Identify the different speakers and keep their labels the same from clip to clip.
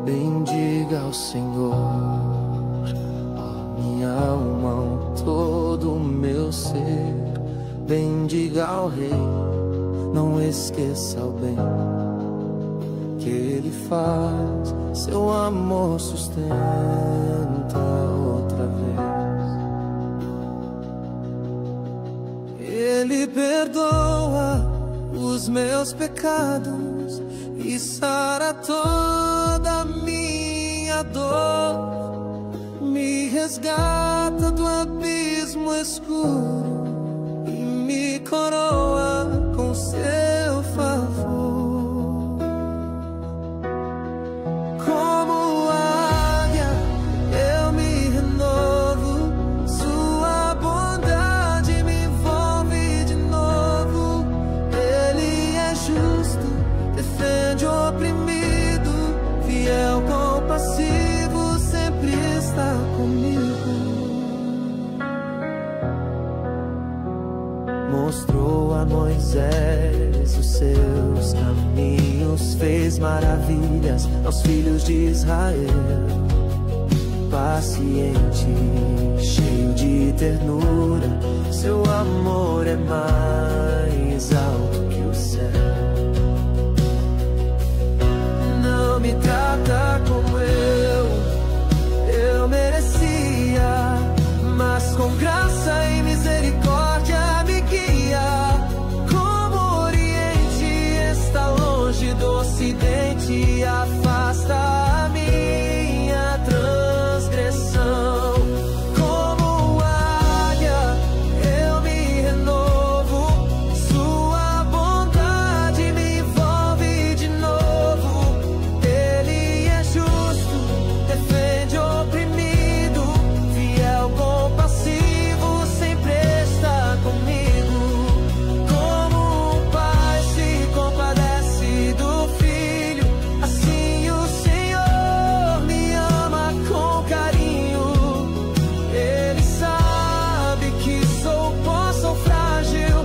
Speaker 1: Bendiga ao Senhor, ó minha alma, todo o meu ser. Bendiga ao Rei, não esqueça o bem que Ele faz. Seu amor sustenta outra vez. Ele perdoa os meus pecados e sara toda a minha dor. Me resgata do abismo escuro e me coroa com seu favor. Como águia eu me renovo, sua bondade me envolve de novo. Ele é justo, defende o oprimido, fiel, compassivo, sempre está comigo. Mostrou a Moisés os seus caminhos, fez maravilhas aos filhos de Israel. Paciente, cheio de ternura, seu amor é mais alto que o céu. Não me trata como eu merecia, mas com graça e misericórdia me guia. Como o Oriente está longe do Ocidente, afasta a minha transgressão. Como águia eu me renovo, sua bondade me envolve de novo. Ele é justo, defende o oprimido, fiel, compassivo, sempre está comigo. Como um pai se compadece do filho, assim o Senhor me ama com carinho. Ele sabe que sou pó, sou frágil,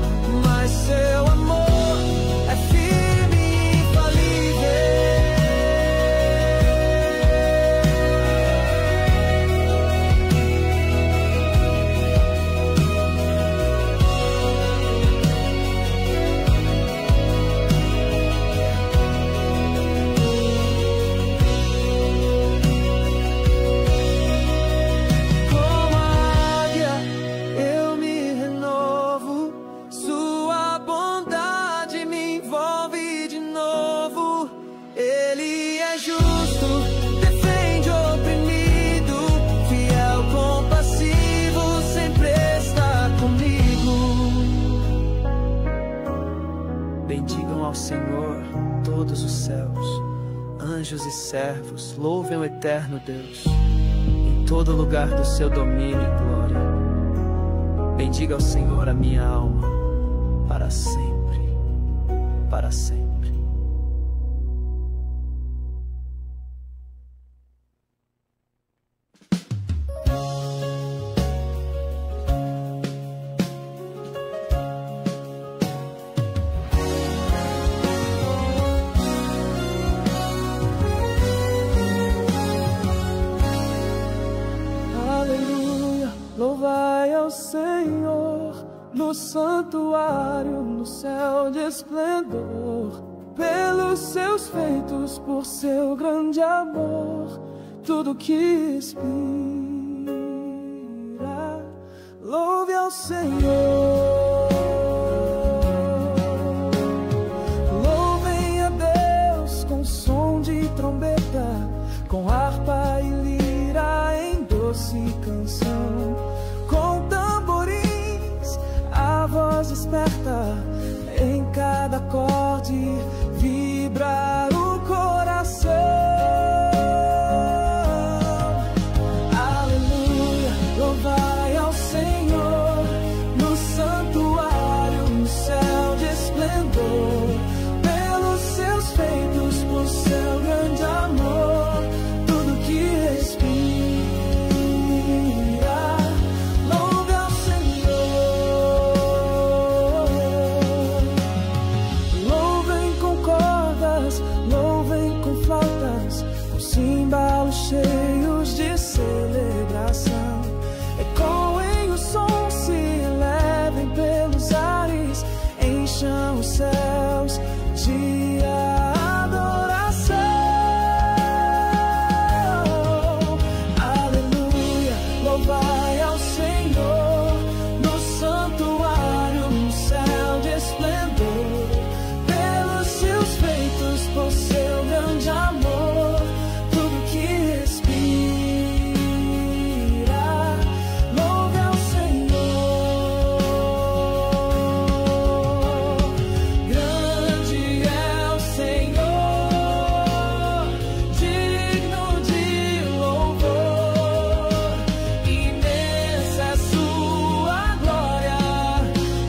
Speaker 1: mas seu amor é firme e infalível. Como águia eu me renovo, sua bondade me envolve de novo. Ele é justo, defende o oprimido, fiel, compassivo, sempre está comigo. Bendigam ao Senhor todos os céus, anjos e servos, louvem o eterno Deus em todo lugar do seu domínio e glória. Bendiga ao Senhor a minha alma, para sempre, para sempre. Aleluia, louvai ao Senhor no santuário, no céu de esplendor, pelos seus feitos, por seu grande amor, tudo que inspira. Louve ao Senhor. Louvem a Deus com som de trombeta, com harpa e lira em doce canção, com tamborins, a voz esperta, em cada acorde vibra o coração. Aleluia, louvai ao Senhor no santuário, no céu de esplendor, pelos seus feitos, por seu grande amor, tudo que respira. Louve ao Senhor. Louvem com cordas, louvem com flautas, com cheios de celebração. Ecoem o som, se elevem pelos ares, encham os céus de adoração. Aleluia, louvai ao Senhor no santuário, no céu de esplendor, pelos seus feitos, por seu grande amor, tudo que respira, louve ao Senhor. Grande é o Senhor, digno de louvor, imensa é sua glória,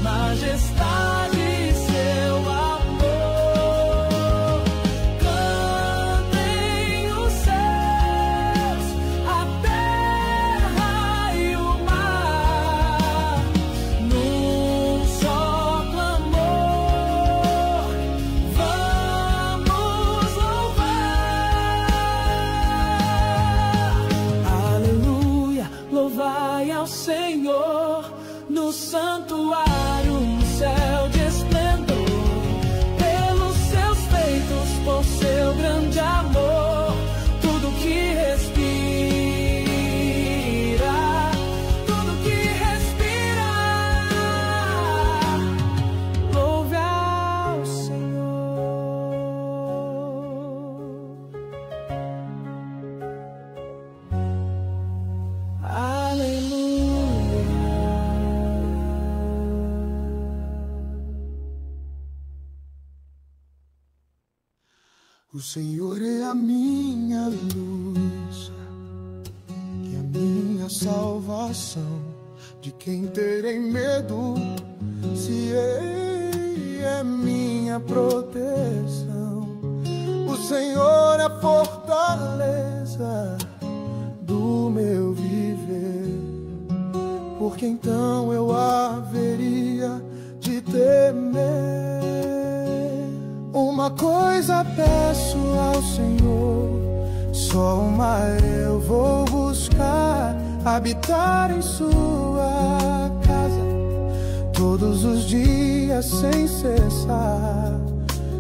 Speaker 1: majestade e seu amor. Cantem os céus, a terra e o mar, num só clamor, vamos louvar. Aleluia, louvai ao Senhor no santuário, no céu de esplendor, pelos seus feitos, por seu grande amor, tudo que respira, tudo que respira, louve ao Senhor.
Speaker 2: O Senhor é a minha luz e a minha salvação. De quem terei medo, se Ele é minha proteção? O Senhor é a fortaleza do meu viver. Por que então eu haveria de temer? Uma coisa peço ao Senhor, só uma eu vou buscar: habitar em sua casa todos os dias sem cessar,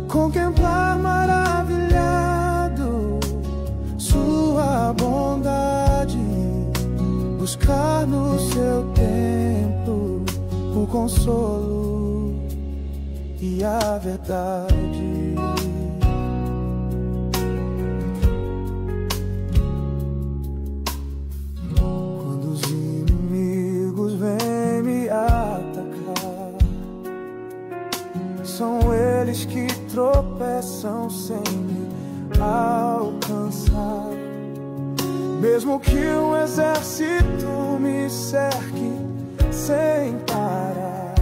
Speaker 2: contemplar maravilhado sua bondade, buscar no seu templo o consolo e a verdade. Quando os inimigos vêm me atacar, são eles que tropeçam sem me alcançar. Mesmo que um exército me cerque sem parar,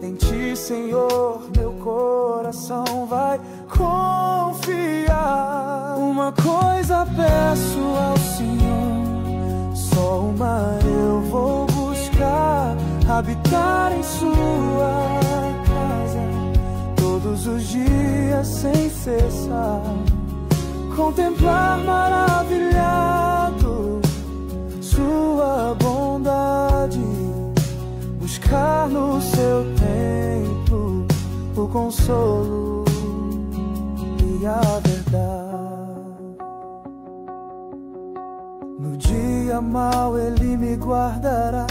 Speaker 2: em Ti, Senhor, meu coração vai confiar. Uma coisa peço ao Senhor, só uma eu vou buscar: habitar em sua casa todos os dias sem cessar, contemplar maravilhado sua bondade, buscar no seu templo o consolo e a verdade. No dia mau Ele me guardará,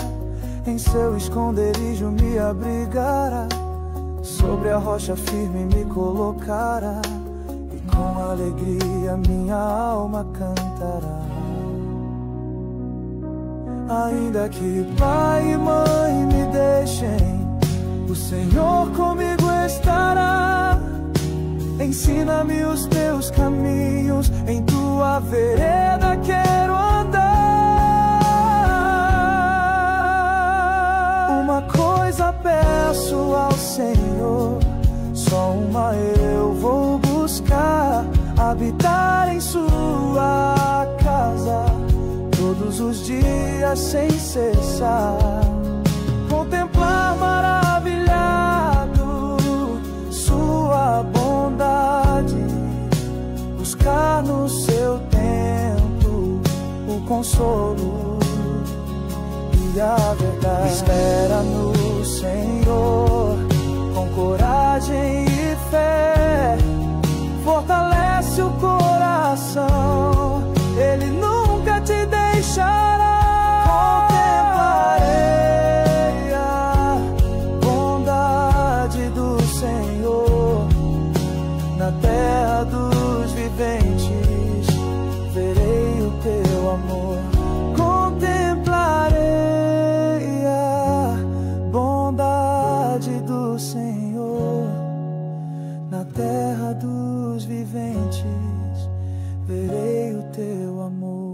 Speaker 2: em seu esconderijo me abrigará, sobre a rocha firme me colocará, e com alegria minha alma cantará. Ainda que pai e mãe me deixem, o Senhor comigo estará. Ensina-me os teus caminhos, em tua vereda quero andar. Uma coisa peço ao Senhor, só uma eu vou buscar: habitar em sua casa todos os dias sem cessar, contemplar maravilhado sua bondade, buscar no seu templo consolo e a verdade. Espera no Senhor com coragem e fé, fortalece o coração, Ele nunca te deixará. Contemplarei a bondade do Senhor na terra dos viventes, verei o teu amor. Contemplarei a bondade do Senhor na terra dos viventes, verei o teu amor.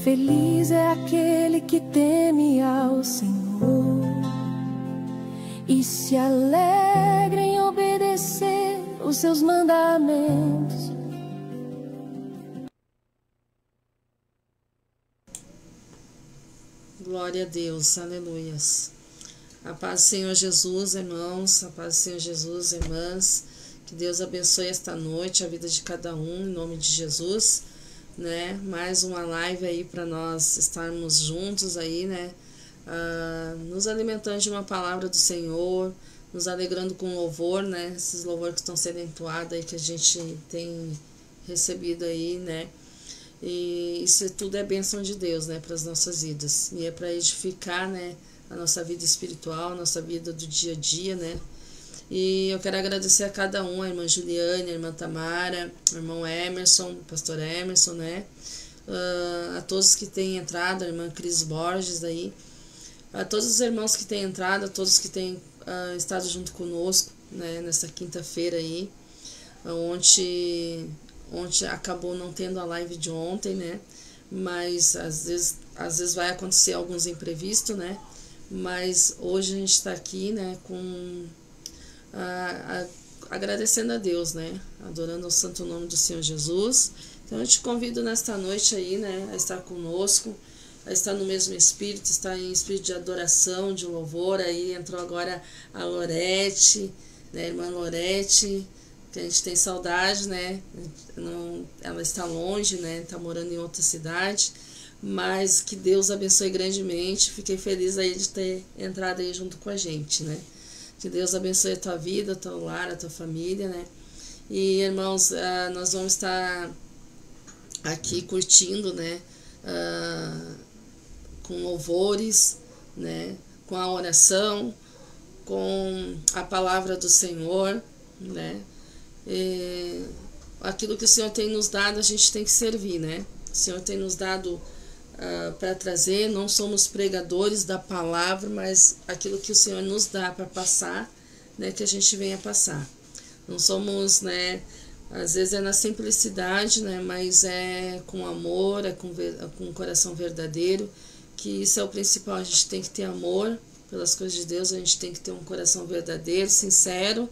Speaker 3: Feliz é aquele que teme ao Senhor e se alegra em obedecer os seus mandamentos.
Speaker 4: Glória a Deus, aleluias. A paz do Senhor Jesus, irmãos, a paz do Senhor Jesus, irmãs. Que Deus abençoe esta noite a vida de cada um, em nome de Jesus, né? Mais uma live aí para nós estarmos juntos aí, né? Nos alimentando de uma palavra do Senhor, nos alegrando com louvor, né? Esses louvores que estão sendo entoados aí, que a gente tem recebido aí, né? E isso tudo é bênção de Deus, né? Para as nossas vidas. E é para edificar, né? A nossa vida espiritual, a nossa vida do dia a dia, né? E eu quero agradecer a cada um, a irmã Juliane, a irmã Tamara, o irmão Emerson, o pastor Emerson, né? A todos que têm entrado, a irmã Cris Borges aí, a todos os irmãos que têm entrado, a todos que têm estado junto conosco, né? Nessa quinta-feira aí, onde acabou não tendo a live de ontem, né? Mas às vezes vai acontecer alguns imprevistos, né? Mas hoje a gente está aqui, né? Agradecendo a Deus, né? Adorando o santo nome do Senhor Jesus. Então eu te convido nesta noite aí, né? A estar conosco, a estar no mesmo espírito, estar em espírito de adoração, de louvor. Aí entrou agora a Lorete, né? A irmã Lorete, que a gente tem saudade, né? Ela está longe, né? Está morando em outra cidade, mas que Deus abençoe grandemente. Fiquei feliz aí de ter entrado aí junto com a gente, né? Que Deus abençoe a tua vida, o teu lar, a tua família, né? E, irmãos, nós vamos estar aqui curtindo, né? Com louvores, né? Com a oração, com a palavra do Senhor, né? E aquilo que o Senhor tem nos dado, a gente tem que servir, né? O Senhor tem nos dado para trazer, não somos pregadores da palavra, mas aquilo que o Senhor nos dá para passar, né, que a gente venha passar. Não somos, né, às vezes é na simplicidade, né, mas é com amor, é com um coração verdadeiro, que isso é o principal. A gente tem que ter amor pelas coisas de Deus, a gente tem que ter um coração verdadeiro, sincero,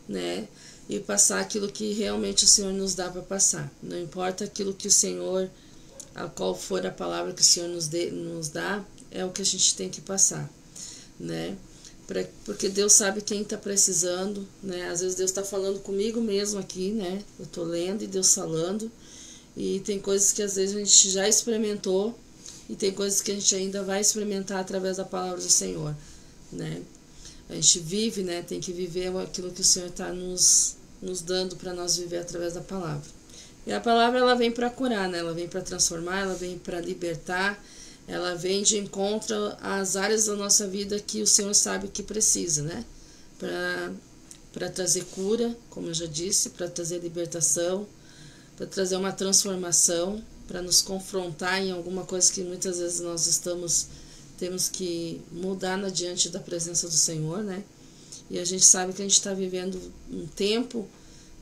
Speaker 4: né, e passar aquilo que realmente o Senhor nos dá para passar. Não importa aquilo que o Senhor, a qual for a palavra que o Senhor nos dá, é o que a gente tem que passar, né? Porque Deus sabe quem está precisando, né? Às vezes Deus está falando comigo mesmo aqui, né? Eu estou lendo e Deus falando, e tem coisas que às vezes a gente já experimentou, e tem coisas que a gente ainda vai experimentar através da palavra do Senhor, né? A gente vive, né? Tem que viver aquilo que o Senhor está nos dando para nós viver através da palavra. E a palavra, ela vem para curar, né? Ela vem para transformar, ela vem para libertar, ela vem de encontro às áreas da nossa vida que o Senhor sabe que precisa, né? Para trazer cura, como eu já disse, para trazer libertação, para trazer uma transformação, para nos confrontar em alguma coisa que muitas vezes nós temos que mudar diante da presença do Senhor, né? E a gente sabe que a gente está vivendo um tempo,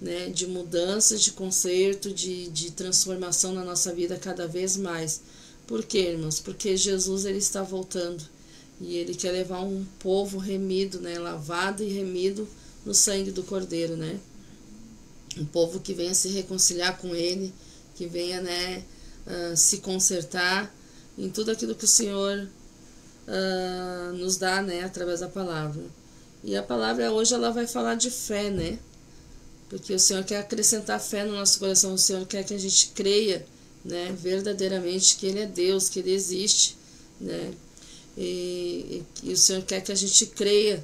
Speaker 4: né, de mudança, de conserto, de transformação na nossa vida cada vez mais. Por quê, irmãos? Porque Jesus, ele está voltando, e ele quer levar um povo remido, né, lavado e remido no sangue do Cordeiro, né? Um povo que venha se reconciliar com Ele, que venha, né, se consertar em tudo aquilo que o Senhor nos dá, né, através da palavra. E a palavra hoje ela vai falar de fé, né? Porque o Senhor quer acrescentar fé no nosso coração, o Senhor quer que a gente creia, né, verdadeiramente que Ele é Deus, que Ele existe, né? E o Senhor quer que a gente creia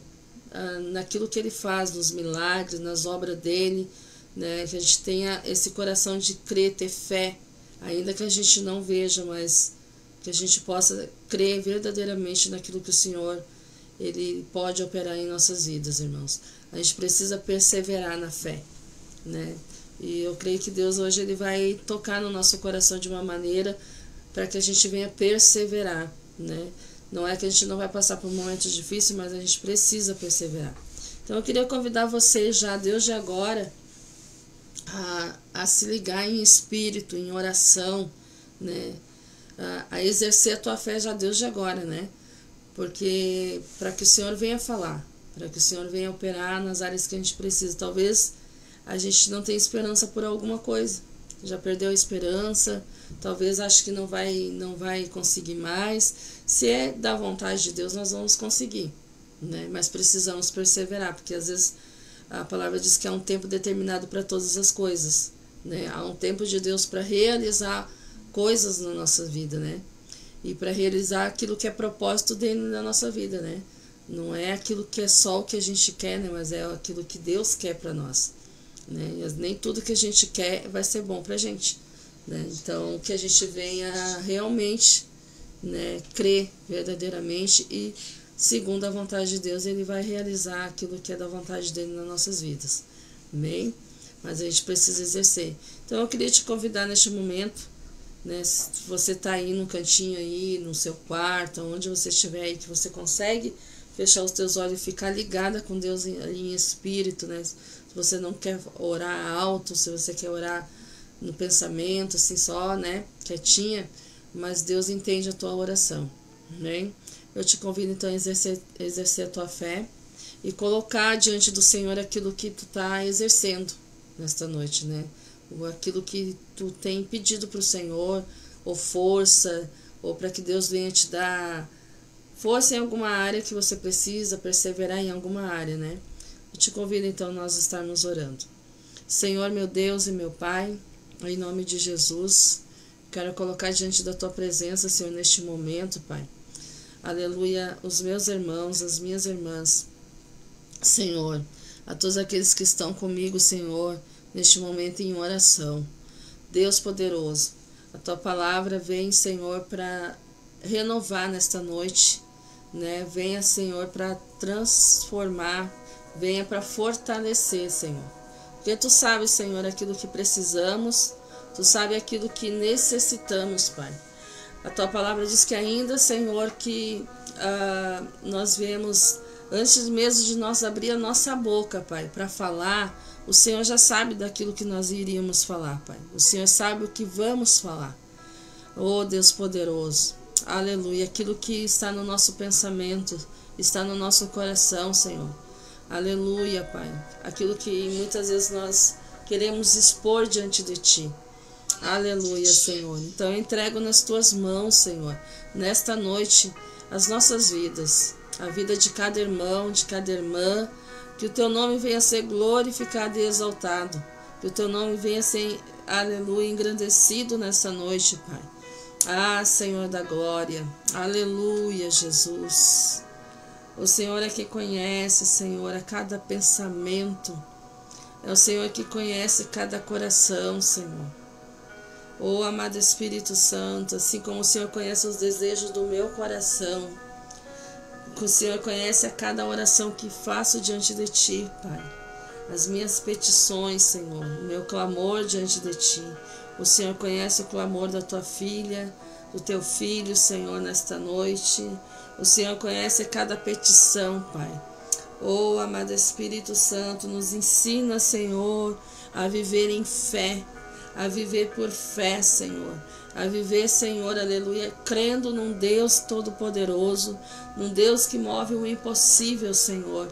Speaker 4: naquilo que Ele faz, nos milagres, nas obras dEle, né? Que a gente tenha esse coração de crer, ter fé, ainda que a gente não veja, mas que a gente possa crer verdadeiramente naquilo que o Senhor Ele pode operar em nossas vidas, irmãos. A gente precisa perseverar na fé, né? E eu creio que Deus hoje Ele vai tocar no nosso coração de uma maneira para que a gente venha perseverar, né? Não é que a gente não vai passar por momentos difíceis, mas a gente precisa perseverar. Então eu queria convidar vocês já, desde agora, a se ligar em espírito, em oração, né? A exercer a tua fé já desde agora, né? Porque para que o Senhor venha falar, para que o Senhor venha operar nas áreas que a gente precisa. Talvez a gente não tenha esperança por alguma coisa, já perdeu a esperança, talvez ache que não vai conseguir mais. Se é da vontade de Deus, nós vamos conseguir, né? Mas precisamos perseverar, porque às vezes a palavra diz que há um tempo determinado para todas as coisas, né? Há um tempo de Deus para realizar coisas na nossa vida, né? E para realizar aquilo que é propósito dele na nossa vida, né? Não é aquilo que é só o que a gente quer, né? Mas é aquilo que Deus quer para nós, né? E nem tudo que a gente quer vai ser bom pra gente, né? Então que a gente venha realmente, né, crer verdadeiramente e segundo a vontade de Deus, Ele vai realizar aquilo que é da vontade dele nas nossas vidas, amém? Mas a gente precisa exercer. Então eu queria te convidar neste momento, né, se você está aí no cantinho aí, no seu quarto, onde você estiver aí, que você consegue fechar os teus olhos e ficar ligada com Deus em espírito, né? Se você não quer orar alto, se você quer orar no pensamento, assim só, né, quietinha, mas Deus entende a tua oração, né? Eu te convido então a exercer a tua fé e colocar diante do Senhor aquilo que tu está exercendo nesta noite, né? Ou aquilo que tu tem pedido para o Senhor, ou força, ou para que Deus venha te dar força em alguma área que você precisa, perseverar em alguma área, né? Eu te convido então a nós estarmos orando. Senhor, meu Deus e meu Pai, em nome de Jesus, quero colocar diante da tua presença, Senhor, neste momento, Pai. Aleluia, os meus irmãos, as minhas irmãs, Senhor, a todos aqueles que estão comigo, Senhor, neste momento em oração. Deus poderoso, a tua palavra vem, Senhor, para renovar nesta noite, né? Venha, Senhor, para transformar, venha para fortalecer, Senhor. Porque tu sabes, Senhor, aquilo que precisamos, tu sabes aquilo que necessitamos, Pai. A tua palavra diz que ainda, Senhor, que nós vemos, antes mesmo de nós abrir a nossa boca, Pai, para falar, o Senhor já sabe daquilo que nós iríamos falar, Pai. O Senhor sabe o que vamos falar. Oh, Deus poderoso, aleluia, aquilo que está no nosso pensamento, está no nosso coração, Senhor. Aleluia, Pai, aquilo que muitas vezes nós queremos expor diante de Ti. Aleluia, Senhor. Então eu entrego nas Tuas mãos, Senhor, nesta noite, as nossas vidas, a vida de cada irmão, de cada irmã, que o Teu nome venha a ser glorificado e exaltado, que o Teu nome venha a ser, aleluia, engrandecido nessa noite, Pai. Ah, Senhor da glória, aleluia, Jesus. O Senhor é que conhece, Senhor, a cada pensamento, é o Senhor que conhece cada coração, Senhor. Oh, amado Espírito Santo, assim como o Senhor conhece os desejos do meu coração, o Senhor conhece a cada oração que faço diante de Ti, Pai. As minhas petições, Senhor, o meu clamor diante de Ti. O Senhor conhece o clamor da Tua filha, do Teu filho, Senhor, nesta noite. O Senhor conhece cada petição, Pai. Oh, amado Espírito Santo, nos ensina, Senhor, a viver em fé, a viver por fé, Senhor, a viver, Senhor, aleluia, crendo num Deus todo-poderoso, num Deus que move o impossível, Senhor,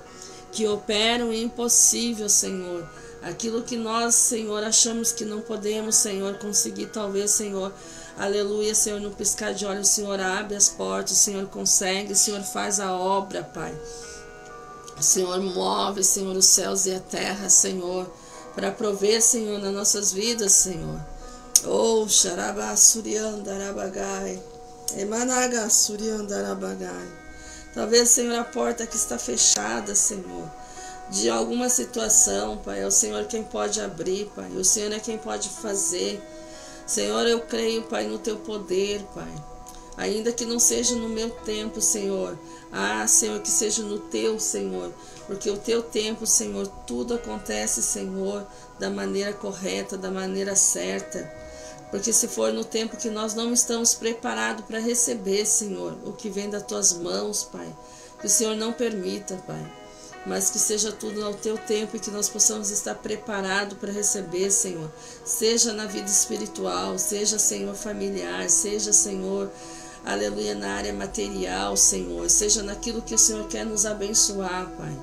Speaker 4: que opera o impossível, Senhor. Aquilo que nós, Senhor, achamos que não podemos, Senhor, conseguir, talvez, Senhor, aleluia, Senhor, no piscar de olhos, o Senhor abre as portas, o Senhor consegue, o Senhor faz a obra, Pai. O Senhor move, Senhor, os céus e a terra, Senhor, para prover, Senhor, nas nossas vidas, Senhor. Oh, Xarabá Suriandarabagai, Emanaga Suriandarabagai. Talvez, Senhor, a porta que está fechada, Senhor, de alguma situação, Pai, é o Senhor quem pode abrir, Pai, o Senhor é quem pode fazer. Senhor, eu creio, Pai, no Teu poder, Pai, ainda que não seja no meu tempo, Senhor, Senhor, que seja no Teu, Senhor, porque o Teu tempo, Senhor, tudo acontece, Senhor, da maneira correta, da maneira certa, porque se for no tempo que nós não estamos preparados para receber, Senhor, o que vem das Tuas mãos, Pai, que o Senhor não permita, Pai, mas que seja tudo ao Teu tempo e que nós possamos estar preparados para receber, Senhor, seja na vida espiritual, seja, Senhor, familiar, seja, Senhor, aleluia, na área material, Senhor, seja naquilo que o Senhor quer nos abençoar, Pai.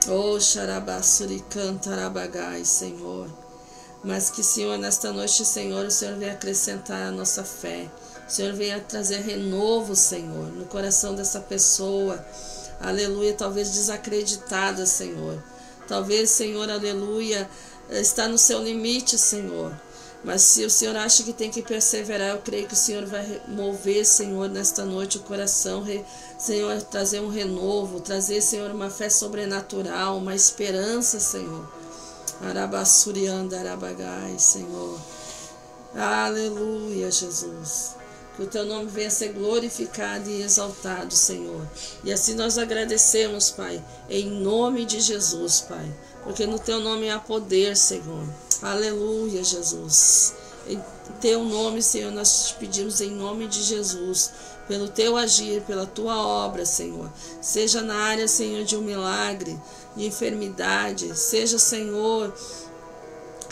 Speaker 4: Oh, Xarabassuri Cantarabagai, Senhor. Mas que, Senhor, nesta noite, Senhor, o Senhor venha acrescentar a nossa fé. O Senhor venha trazer renovo, Senhor, no coração dessa pessoa. Aleluia, talvez desacreditada, Senhor. Talvez, Senhor, aleluia, está no seu limite, Senhor. Mas se o Senhor acha que tem que perseverar, eu creio que o Senhor vai mover, Senhor, nesta noite o coração, Senhor, trazer um renovo, trazer, Senhor, uma fé sobrenatural, uma esperança, Senhor. Arabassurianda, Arabagai, Senhor. Aleluia, Jesus. Que o Teu nome venha ser glorificado e exaltado, Senhor. E assim nós agradecemos, Pai, em nome de Jesus, Pai. Porque no Teu nome há poder, Senhor. Aleluia, Jesus. Em Teu nome, Senhor, nós te pedimos em nome de Jesus, pelo Teu agir, pela Tua obra, Senhor. Seja na área, Senhor, de um milagre, de enfermidade, seja, Senhor,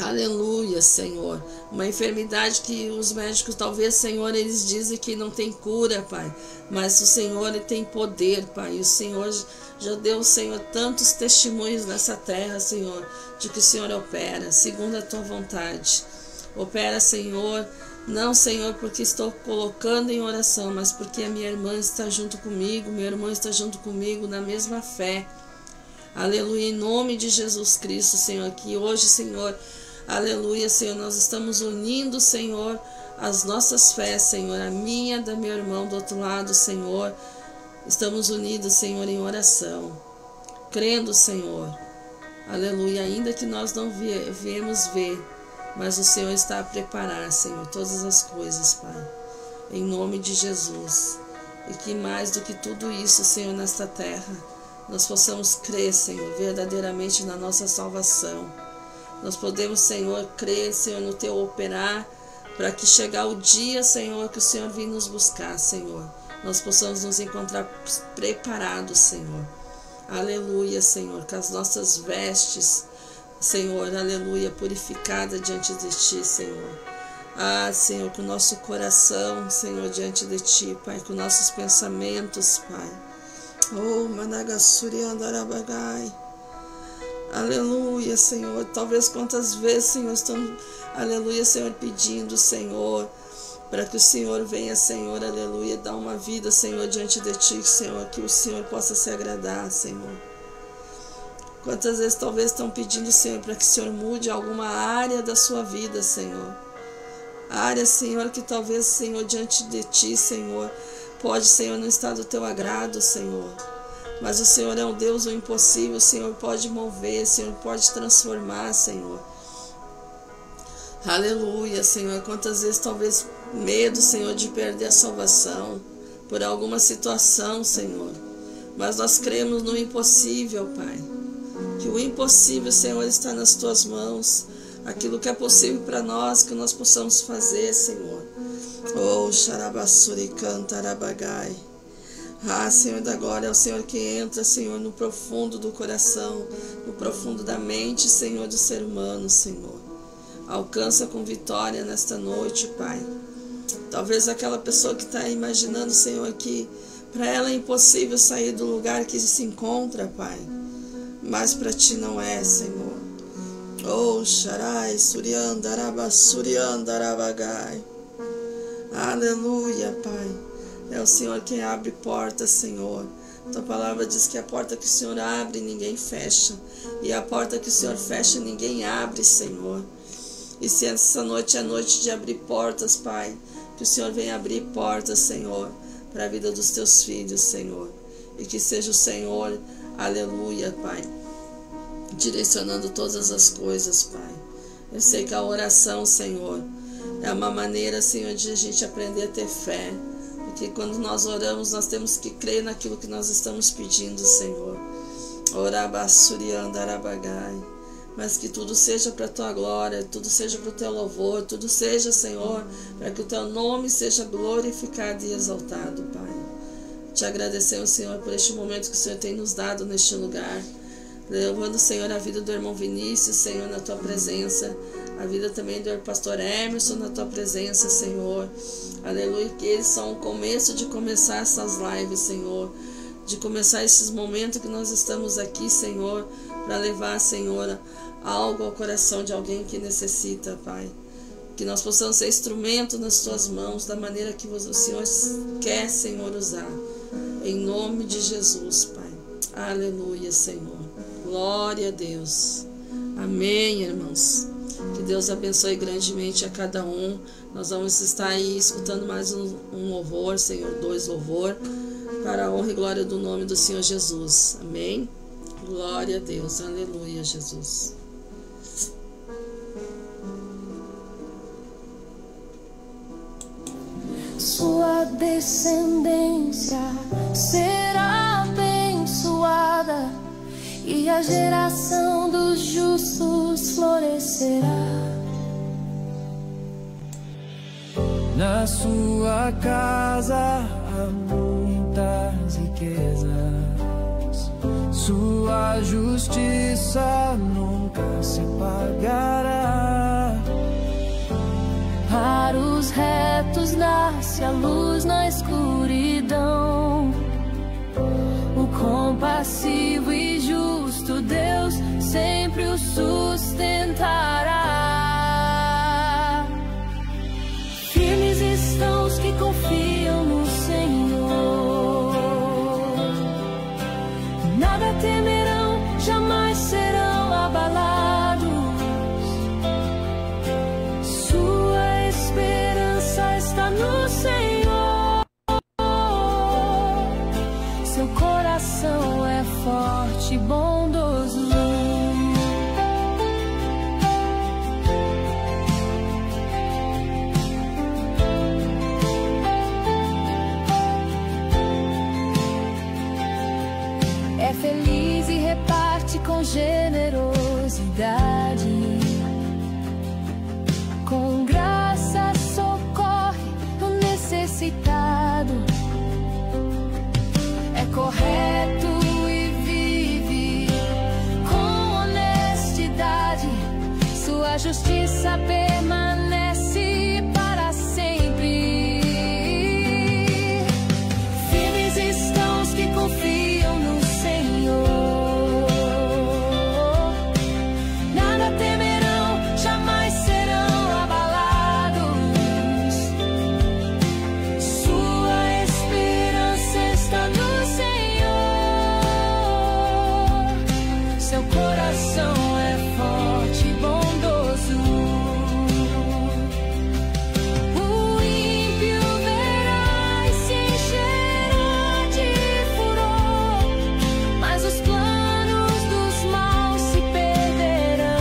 Speaker 4: aleluia, Senhor, uma enfermidade que os médicos, talvez, Senhor, eles dizem que não tem cura, Pai, mas o Senhor, Ele tem poder, Pai, e o Senhor já deu, Senhor, tantos testemunhos nessa terra, Senhor, de que o Senhor opera, segundo a Tua vontade. Opera, Senhor, não, Senhor, porque estou colocando em oração, mas porque a minha irmã está junto comigo, meu irmão está junto comigo na mesma fé. Aleluia, em nome de Jesus Cristo, Senhor, que hoje, Senhor, aleluia, Senhor, nós estamos unindo, Senhor, as nossas fés, Senhor, a minha, da meu irmão do outro lado, Senhor, estamos unidos, Senhor, em oração, crendo, Senhor, aleluia, ainda que nós não viemos ver, mas o Senhor está a preparar, Senhor, todas as coisas, Pai, em nome de Jesus, e que mais do que tudo isso, Senhor, nesta terra, nós possamos crer, Senhor, verdadeiramente na nossa salvação. Nós podemos, Senhor, crer, Senhor, no Teu operar, para que chegar o dia, Senhor, que o Senhor vem nos buscar, Senhor. Nós possamos nos encontrar preparados, Senhor. Aleluia, Senhor, com as nossas vestes, Senhor, aleluia, purificada diante de Ti, Senhor. Senhor, com o nosso coração, Senhor, diante de Ti, Pai, com nossos pensamentos, Pai. Oh, Managassuri Andarabagai. Aleluia, Senhor. Talvez quantas vezes, Senhor, estamos, aleluia, Senhor, pedindo, Senhor, para que o Senhor venha, Senhor, aleluia, dar uma vida, Senhor, diante de Ti, Senhor, que o Senhor possa se agradar, Senhor. Quantas vezes talvez estão pedindo, Senhor, para que o Senhor mude alguma área da sua vida, Senhor. A área, Senhor, que talvez, Senhor, diante de Ti, Senhor, pode, Senhor, não estar do Teu agrado, Senhor. Mas o Senhor é um Deus do impossível, o Senhor pode mover, o Senhor pode transformar, Senhor. Aleluia, Senhor. Quantas vezes talvez medo, Senhor, de perder a salvação por alguma situação, Senhor. Mas nós cremos no impossível, Pai. Que o impossível, Senhor, está nas Tuas mãos. Aquilo que é possível para nós, que nós possamos fazer, Senhor. Oh, Xarabassuri Cantarabagai. Senhor, da glória é o Senhor que entra, Senhor, no profundo do coração, no profundo da mente, Senhor, do ser humano, Senhor. Alcança com vitória nesta noite, Pai. Talvez aquela pessoa que está imaginando, Senhor, que para ela é impossível sair do lugar que se encontra, Pai. mas para ti não é, Senhor. Oh, Sharai, Suriandaraba, Suriandarabagai. Aleluia, Pai. É o Senhor quem abre portas, Senhor. Tua palavra diz que a porta que o Senhor abre, ninguém fecha. E a porta que o Senhor fecha, ninguém abre, Senhor. E se essa noite é noite de abrir portas, Pai, que o Senhor venha abrir portas, Senhor, para a vida dos teus filhos, Senhor. E que seja o Senhor, aleluia, Pai, direcionando todas as coisas, Pai. Eu sei que a oração, Senhor, é uma maneira, Senhor, de a gente aprender a ter fé. Porque quando nós oramos, nós temos que crer naquilo que nós estamos pedindo, Senhor. Orabassuriandarabagai. Mas que tudo seja para a tua glória, tudo seja para o teu louvor, tudo seja, Senhor, para que o teu nome seja glorificado e exaltado, Pai. Te agradecemos, Senhor, por este momento que o Senhor tem nos dado neste lugar. Levando, Senhor, a vida do irmão Vinícius, Senhor, na tua presença. A vida também do pastor Emerson na tua presença, Senhor. Aleluia, que eles são o começo de começar essas lives, Senhor. De começar esses momentos que nós estamos aqui, Senhor, para levar, Senhor, algo ao coração de alguém que necessita, Pai. Que nós possamos ser instrumento nas tuas mãos, da maneira que o Senhor quer, Senhor, usar. Em nome de Jesus, Pai. Aleluia, Senhor. Glória a Deus. Amém, irmãos. Que Deus abençoe grandemente a cada um. Nós vamos estar aí escutando mais um louvor, Senhor, 2 louvor, para a honra e glória do nome do Senhor Jesus. Amém. Glória a Deus. Aleluia, Jesus.
Speaker 3: Sua descendência será abençoada e a geração dos justos florescerá.
Speaker 2: Na sua casa há muitas riquezas, sua justiça nunca se pagará.
Speaker 3: Para os retos nasce a luz na escuridão. O compassivo e justo Deus sempre o sustentará. Firmes estão os que confiam no Senhor. Nada temerão, jamais serão abalados. Sua esperança está no Senhor. Seu coração é forte e bondoso. É feliz e reparte com generosidade. Com graça socorre o necessitado. É correto e vive com honestidade. Sua justiça permanece para sempre. Firmes estão os que confiam no Senhor. Nada temerão, jamais serão abalados. Sua esperança está no Senhor. Seu coração é forte e bondoso. O ímpio verá e se encherá de furor, mas os planos dos maus se perderão.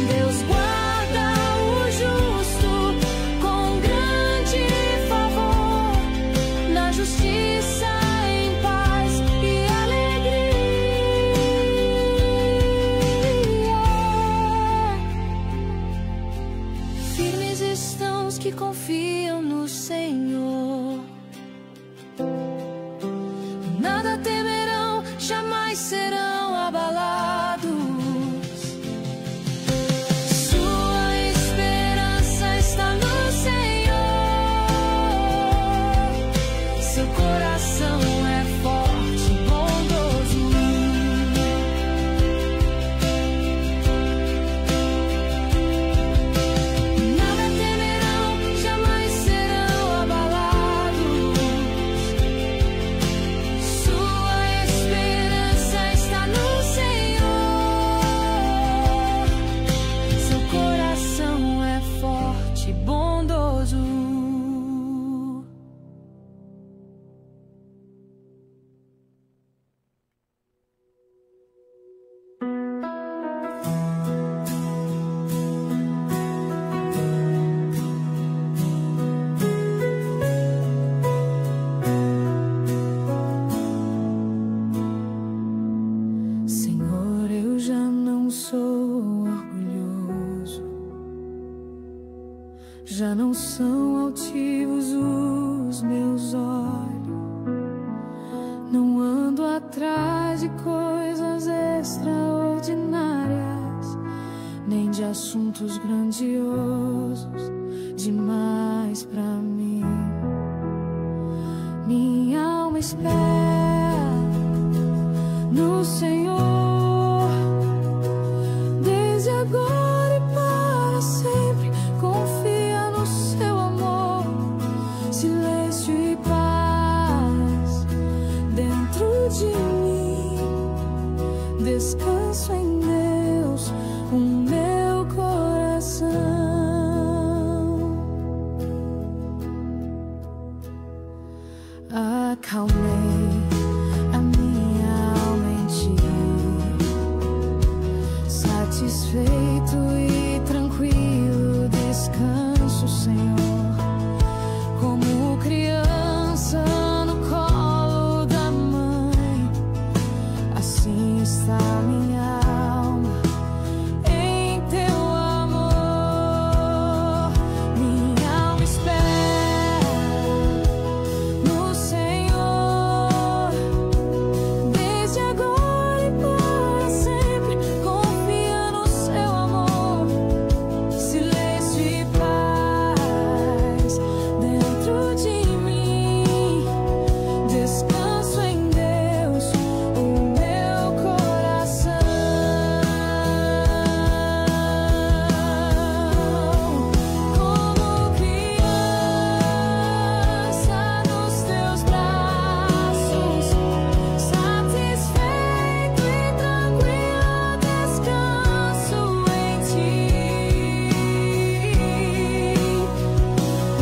Speaker 3: Deus guarda o justo com grande favor, na justiça, em paz e alegria. Firmes estão os que confiam no Senhor. Nada temerão, jamais serão abalados. Sua esperança está no Senhor. Seu coração
Speaker 2: de coisas extraordinárias, nem de assuntos grandiosos demais pra mim. Minha alma espera no Senhor, desde agora e para sempre. Confia no seu amor, silêncio e paz dentro de mim. Descanso em Deus, o meu coração. Acalmei a minha alma em ti, satisfeito e tranquilo, descanso, Senhor, como criança no colo da mãe. Assim está minha alma em teu amor. Minha alma espera no Senhor, desde agora e para sempre. Confia no seu amor, silêncio e paz dentro de mim. Descanso em Deus, o meu coração. Como criança nos teus braços, satisfeito e tranquilo, descanso em ti.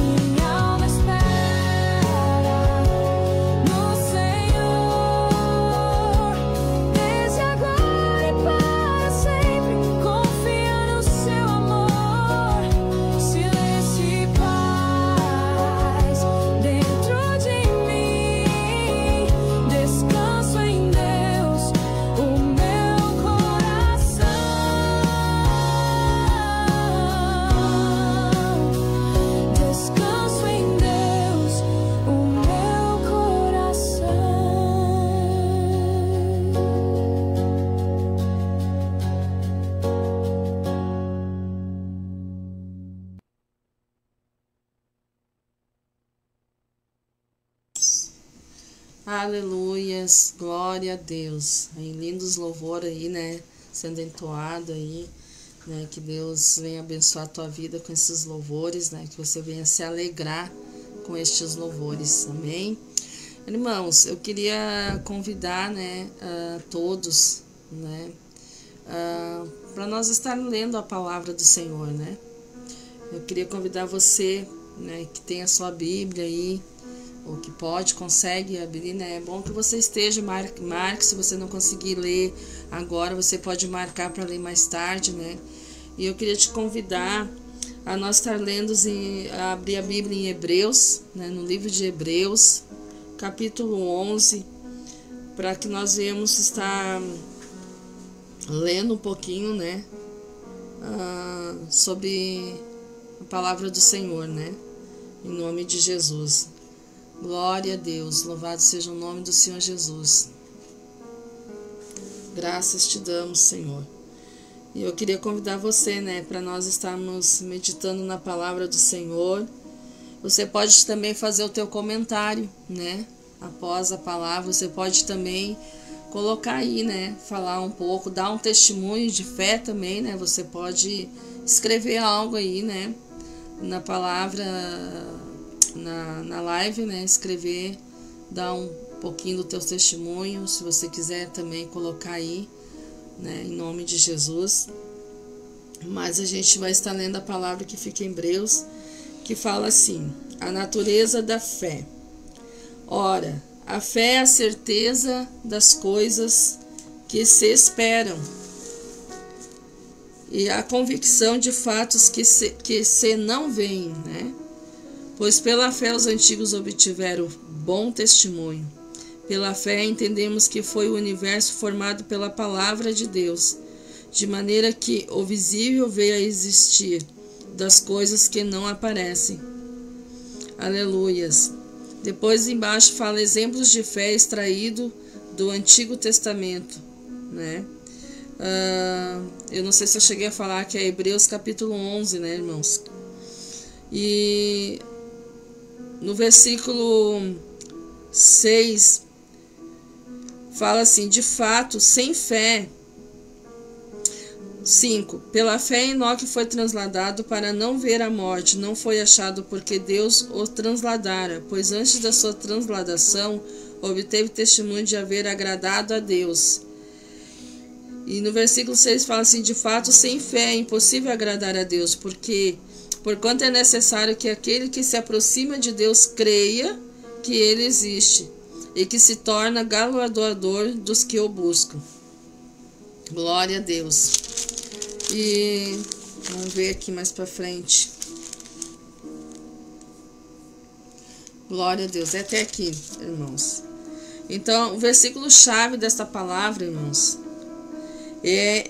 Speaker 2: Minha alma espera no Senhor, desde agora e para sempre. Confia no seu amor, silêncio e paz dentro de mim. Descanso em Deus, o meu coração. Descanso em Deus, o meu coração.
Speaker 4: Aleluias, glória a Deus. Aí, lindos louvor aí, né, sendo entoado aí, né, que Deus venha abençoar a tua vida com esses louvores, né, que você venha se alegrar com estes louvores, amém? Irmãos, eu queria convidar, né, a todos, né, para nós estarmos lendo a palavra do Senhor, né. Eu queria convidar você, né, que tem a sua Bíblia aí, ou que pode, consegue abrir, né? É bom que você esteja, marque, se você não conseguir ler agora, você pode marcar para ler mais tarde, né? E eu queria te convidar a nós estar lendo, a abrir a Bíblia em Hebreus, né? No livro de Hebreus, capítulo 11, para que nós venhamos estar lendo um pouquinho, né? Sobre a palavra do Senhor, né? Em nome de Jesus. Glória a Deus, louvado seja o nome do Senhor Jesus. Graças te damos, Senhor. E eu queria convidar você, né, para nós estarmos meditando na palavra do Senhor. Você pode também fazer o teu comentário, né, após a palavra. Você pode também colocar aí, né, falar um pouco, dar um testemunho de fé também, né. Você pode escrever algo aí, né, na palavra, na live, né, escrever, dar um pouquinho do teu testemunho, se você quiser também colocar aí, né, em nome de Jesus. Mas a gente vai estar lendo a palavra que fica em Hebreus, que fala assim: a natureza da fé. Ora, a fé é a certeza das coisas que se esperam e a convicção de fatos que se não veem, né? Pois pela fé os antigos obtiveram bom testemunho. Pela fé entendemos que foi o universo formado pela palavra de Deus, de maneira que o visível veio a existir das coisas que não aparecem. Aleluias. Depois embaixo fala exemplos de fé extraído do Antigo Testamento, né? Eu não sei se eu cheguei a falar que é Hebreus capítulo 11, né, irmãos? E no versículo 6 fala assim: de fato, sem fé. 5. Pela fé Enoque foi transladado para não ver a morte, não foi achado porque Deus o transladara, pois antes da sua transladação obteve testemunho de haver agradado a Deus. E no versículo 6 fala assim: de fato, sem fé é impossível agradar a Deus, porquanto é necessário que aquele que se aproxima de Deus creia que ele existe e que se torna galardoador dos que o buscam. Glória a Deus. E vamos ver aqui mais para frente. Glória a Deus. É até aqui, irmãos. Então, o versículo chave desta palavra, irmãos, é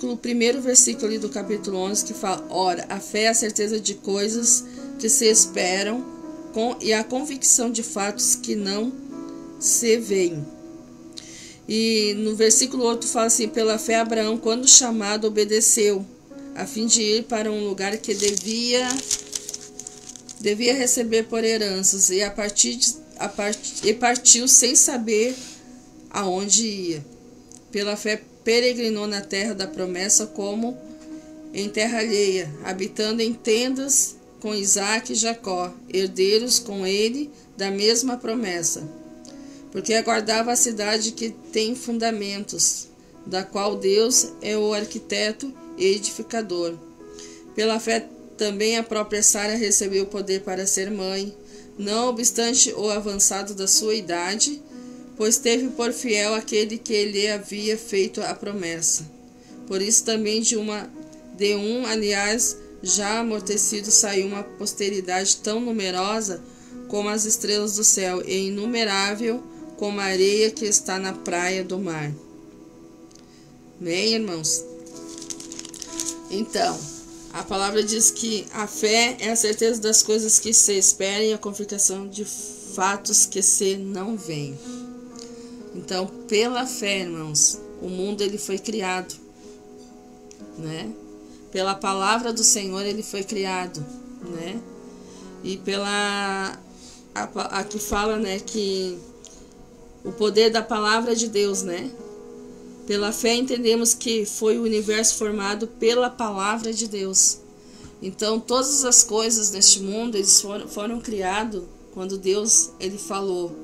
Speaker 4: o primeiro versículo ali do capítulo 11, que fala: ora, a fé é a certeza de coisas que se esperam e a convicção de fatos que não se veem. E no versículo 8 fala assim: pela fé Abraão, quando chamado, obedeceu, a fim de ir para um lugar que devia receber por heranças, e partiu sem saber aonde ia. Pela fé peregrinou na terra da promessa, como em terra alheia, habitando em tendas com Isaque e Jacó, herdeiros com ele da mesma promessa, porque aguardava a cidade que tem fundamentos, da qual Deus é o arquiteto e edificador. Pela fé também a própria Sara recebeu o poder para ser mãe, não obstante o avançado da sua idade, pois teve por fiel aquele que lhe havia feito a promessa. Por isso também de um, aliás, já amortecido, saiu uma posteridade tão numerosa como as estrelas do céu, e inumerável como a areia que está na praia do mar. Amém, irmãos? Então, a palavra diz que a fé é a certeza das coisas que se esperam e a confirmação de fatos que se não veem. Então, pela fé, irmãos, o mundo ele foi criado, né? Pela palavra do Senhor ele foi criado, né? E aqui fala, né, que o poder da palavra de Deus, né? Pela fé entendemos que foi o universo formado pela palavra de Deus. Então, todas as coisas neste mundo, eles foram criados quando Deus ele falou,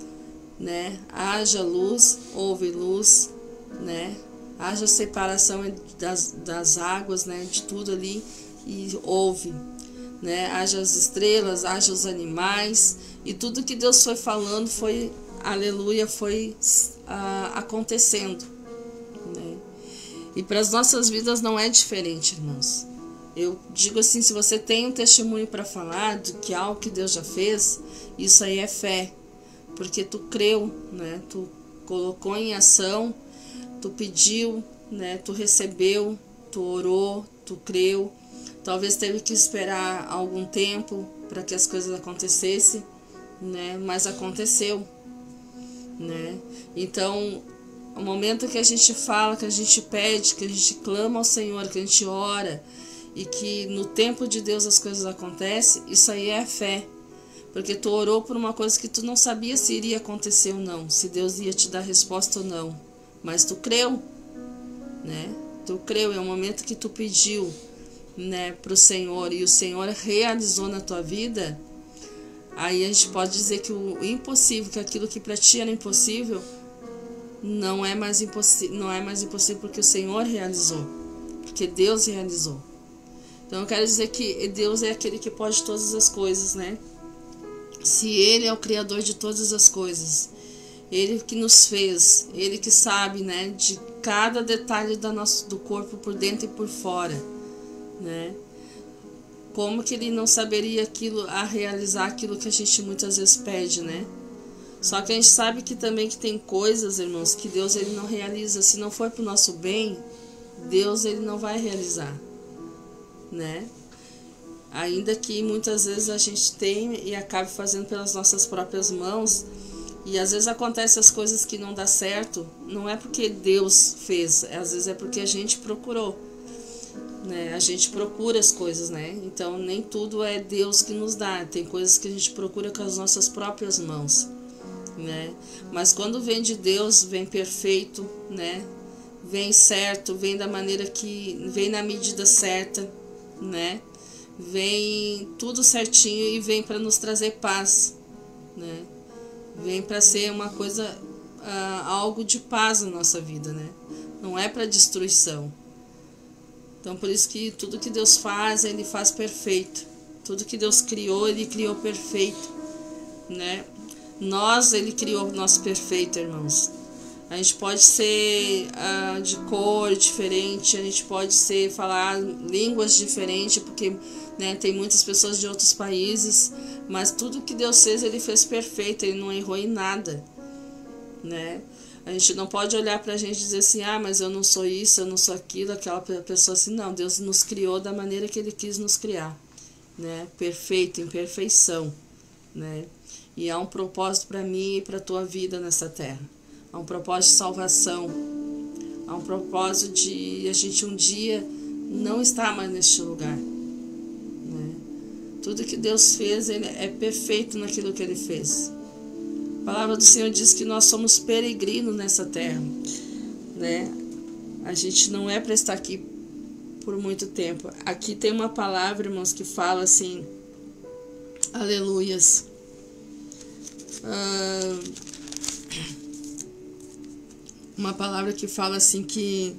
Speaker 4: né? Haja luz, houve luz, né? Haja separação das águas, né? De tudo ali, e houve, né? Haja as estrelas, haja os animais, e tudo que Deus foi falando foi, aleluia, foi acontecendo, né? E para as nossas vidas não é diferente, irmãos. Eu digo assim, se você tem um testemunho para falar de que algo que Deus já fez, isso aí é fé, porque tu creu, né? Tu colocou em ação, tu pediu, né? Tu recebeu, tu orou, tu creu. Talvez teve que esperar algum tempo para que as coisas acontecessem, né? Mas aconteceu, né? Então, o momento que a gente fala, que a gente pede, que a gente clama ao Senhor, que a gente ora, e que no tempo de Deus as coisas acontecem, isso aí é fé. Porque tu orou por uma coisa que tu não sabia se iria acontecer ou não, se Deus ia te dar resposta ou não, mas tu creu, né? Tu creu, é o momento que tu pediu, né, para o Senhor, e o Senhor realizou na tua vida. Aí a gente pode dizer que o impossível, que aquilo que para ti era impossível, não é mais impossível porque o Senhor realizou, porque Deus realizou. Então eu quero dizer que Deus é aquele que pode todas as coisas, né? Se Ele é o Criador de todas as coisas, Ele que nos fez, Ele que sabe, né, de cada detalhe do corpo por dentro e por fora, né? Como que Ele não saberia realizar aquilo que a gente muitas vezes pede, né? Só que a gente sabe que também que tem coisas, irmãos, que Deus ele não realiza. Se não for para o nosso bem, Deus ele não vai realizar, né? Ainda que muitas vezes a gente tenha e acabe fazendo pelas nossas próprias mãos, E às vezes acontecem as coisas que não dá certo, não é porque Deus fez, às vezes é porque a gente procurou, né? A gente procura as coisas, né? Então nem tudo é Deus que nos dá, tem coisas que a gente procura com as nossas próprias mãos, né? Mas quando vem de Deus, vem perfeito, né? Vem certo, vem da maneira que vem, na medida certa, né? Vem tudo certinho e vem para nos trazer paz, né? Vem para ser uma coisa, algo de paz na nossa vida, né? Não é para destruição. Então por isso que tudo que Deus faz, Ele faz perfeito. Tudo que Deus criou, Ele criou perfeito, né? Ele criou nós perfeito, irmãos. A gente pode ser de cor diferente, a gente pode falar línguas diferentes, porque, né, tem muitas pessoas de outros países, mas tudo que Deus fez, Ele fez perfeito, Ele não errou em nada, né? A gente não pode olhar pra gente e dizer assim, mas eu não sou isso, eu não sou aquilo, aquela pessoa assim, não. Deus nos criou da maneira que Ele quis nos criar, né? Perfeito, em perfeição, né? E há um propósito para mim e para a tua vida nessa terra. Há um propósito de salvação. Há um propósito de a gente um dia não estar mais neste lugar, né? Tudo que Deus fez, Ele é perfeito naquilo que Ele fez. A palavra do Senhor diz que nós somos peregrinos nessa terra, né? A gente não é para estar aqui por muito tempo. Aqui tem uma palavra, irmãos, que fala assim, aleluias. Uma palavra que fala assim que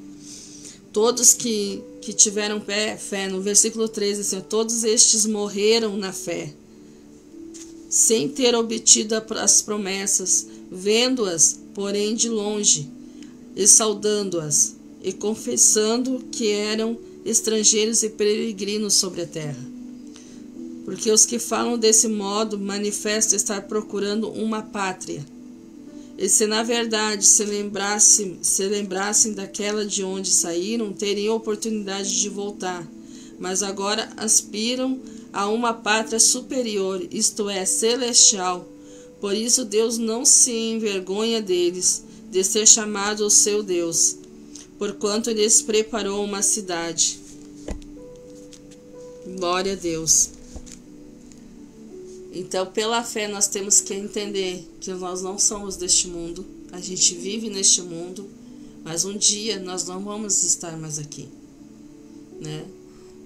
Speaker 4: todos que tiveram fé, no versículo 13, assim, todos estes morreram na fé, sem ter obtido as promessas, vendo-as, porém de longe, e saudando-as, e confessando que eram estrangeiros e peregrinos sobre a terra. Porque os que falam desse modo manifestam estar procurando uma pátria. E se na verdade se lembrassem daquela de onde saíram, teriam oportunidade de voltar. Mas agora aspiram a uma pátria superior, isto é, celestial. Por isso Deus não se envergonha deles, de ser chamado o seu Deus, porquanto lhes preparou uma cidade. Glória a Deus. Então, pela fé, nós temos que entender que nós não somos deste mundo. A gente vive neste mundo, mas um dia nós não vamos estar mais aqui, né?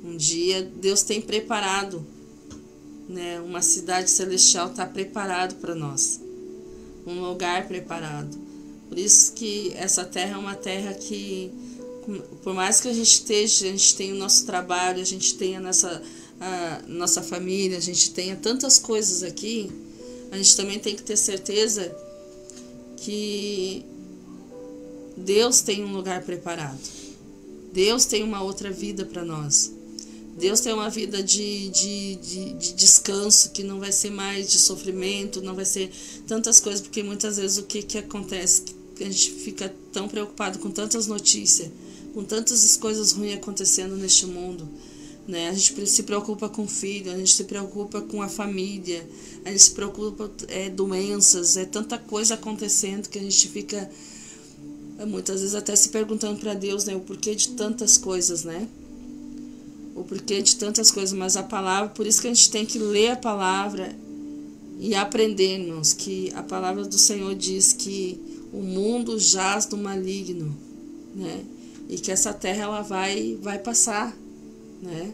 Speaker 4: Um dia Deus tem preparado, né? Uma cidade celestial está preparado para nós. Um lugar preparado. Por isso que essa terra é uma terra que, por mais que a gente tenha o nosso trabalho, a gente tenha a nossa família, a gente tenha tantas coisas aqui, a gente também tem que ter certeza que Deus tem um lugar preparado. Deus tem uma outra vida para nós. Deus tem uma vida de descanso, que não vai ser mais de sofrimento, não vai ser tantas coisas, porque muitas vezes o que acontece? A gente fica tão preocupado com tantas notícias, com tantas coisas ruins acontecendo neste mundo, né? A gente se preocupa com o filho, a gente se preocupa com a família, a gente se preocupa com doenças, tanta coisa acontecendo que a gente fica muitas vezes até se perguntando para Deus, né, o porquê de tantas coisas, né? O porquê de tantas coisas, mas a palavra, por isso que a gente tem que ler a palavra e aprender, irmãos, que a palavra do Senhor diz que o mundo jaz do maligno, né? E que essa terra ela vai passar, né?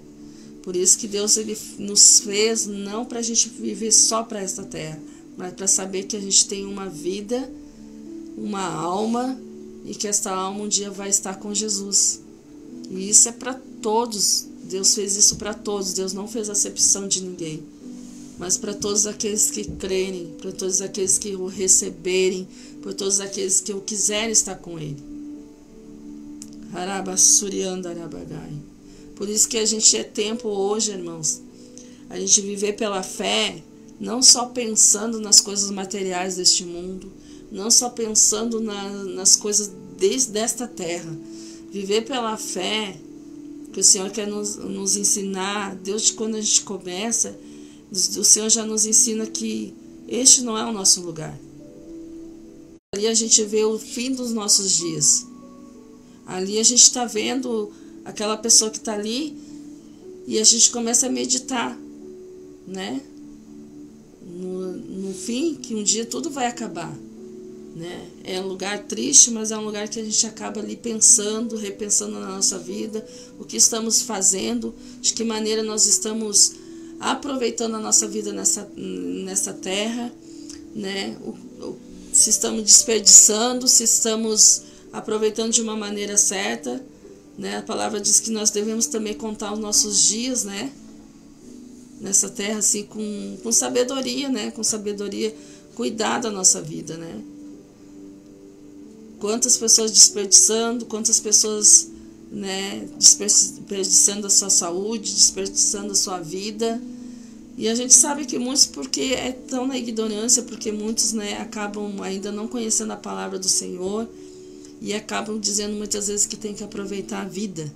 Speaker 4: Por isso que Deus ele nos fez não para a gente viver só para esta terra, mas para saber que a gente tem uma vida, uma alma, e que esta alma um dia vai estar com Jesus. E isso é para todos. Deus fez isso para todos. Deus não fez acepção de ninguém, mas para todos aqueles que crerem, para todos aqueles que o receberem, para todos aqueles que o quiserem estar com Ele. Por isso que a gente é tempo hoje, irmãos, a gente viver pela fé, não só pensando nas coisas materiais deste mundo, não só pensando nas coisas desta terra. Viver pela fé, que o Senhor quer nos ensinar. Deus, quando a gente começa, o Senhor já nos ensina que este não é o nosso lugar. ali a gente vê o fim dos nossos dias. Ali a gente está vendo aquela pessoa que está ali e a gente começa a meditar, né? No fim, que um dia tudo vai acabar, né? É um lugar triste, mas é um lugar que a gente acaba ali pensando, repensando na nossa vida, o que estamos fazendo, de que maneira nós estamos aproveitando a nossa vida nessa terra, né? Se estamos desperdiçando, se estamos aproveitando de uma maneira certa, né? A palavra diz que nós devemos também contar os nossos dias, né? Nessa terra, assim, com sabedoria, né? Com sabedoria, cuidar da nossa vida, né? Quantas pessoas desperdiçando, quantas pessoas, né, desperdiçando a sua saúde, desperdiçando a sua vida. E a gente sabe que muitos, porque estão na ignorância, porque muitos, né, acabam ainda não conhecendo a palavra do Senhor e acabam dizendo muitas vezes que tem que aproveitar a vida,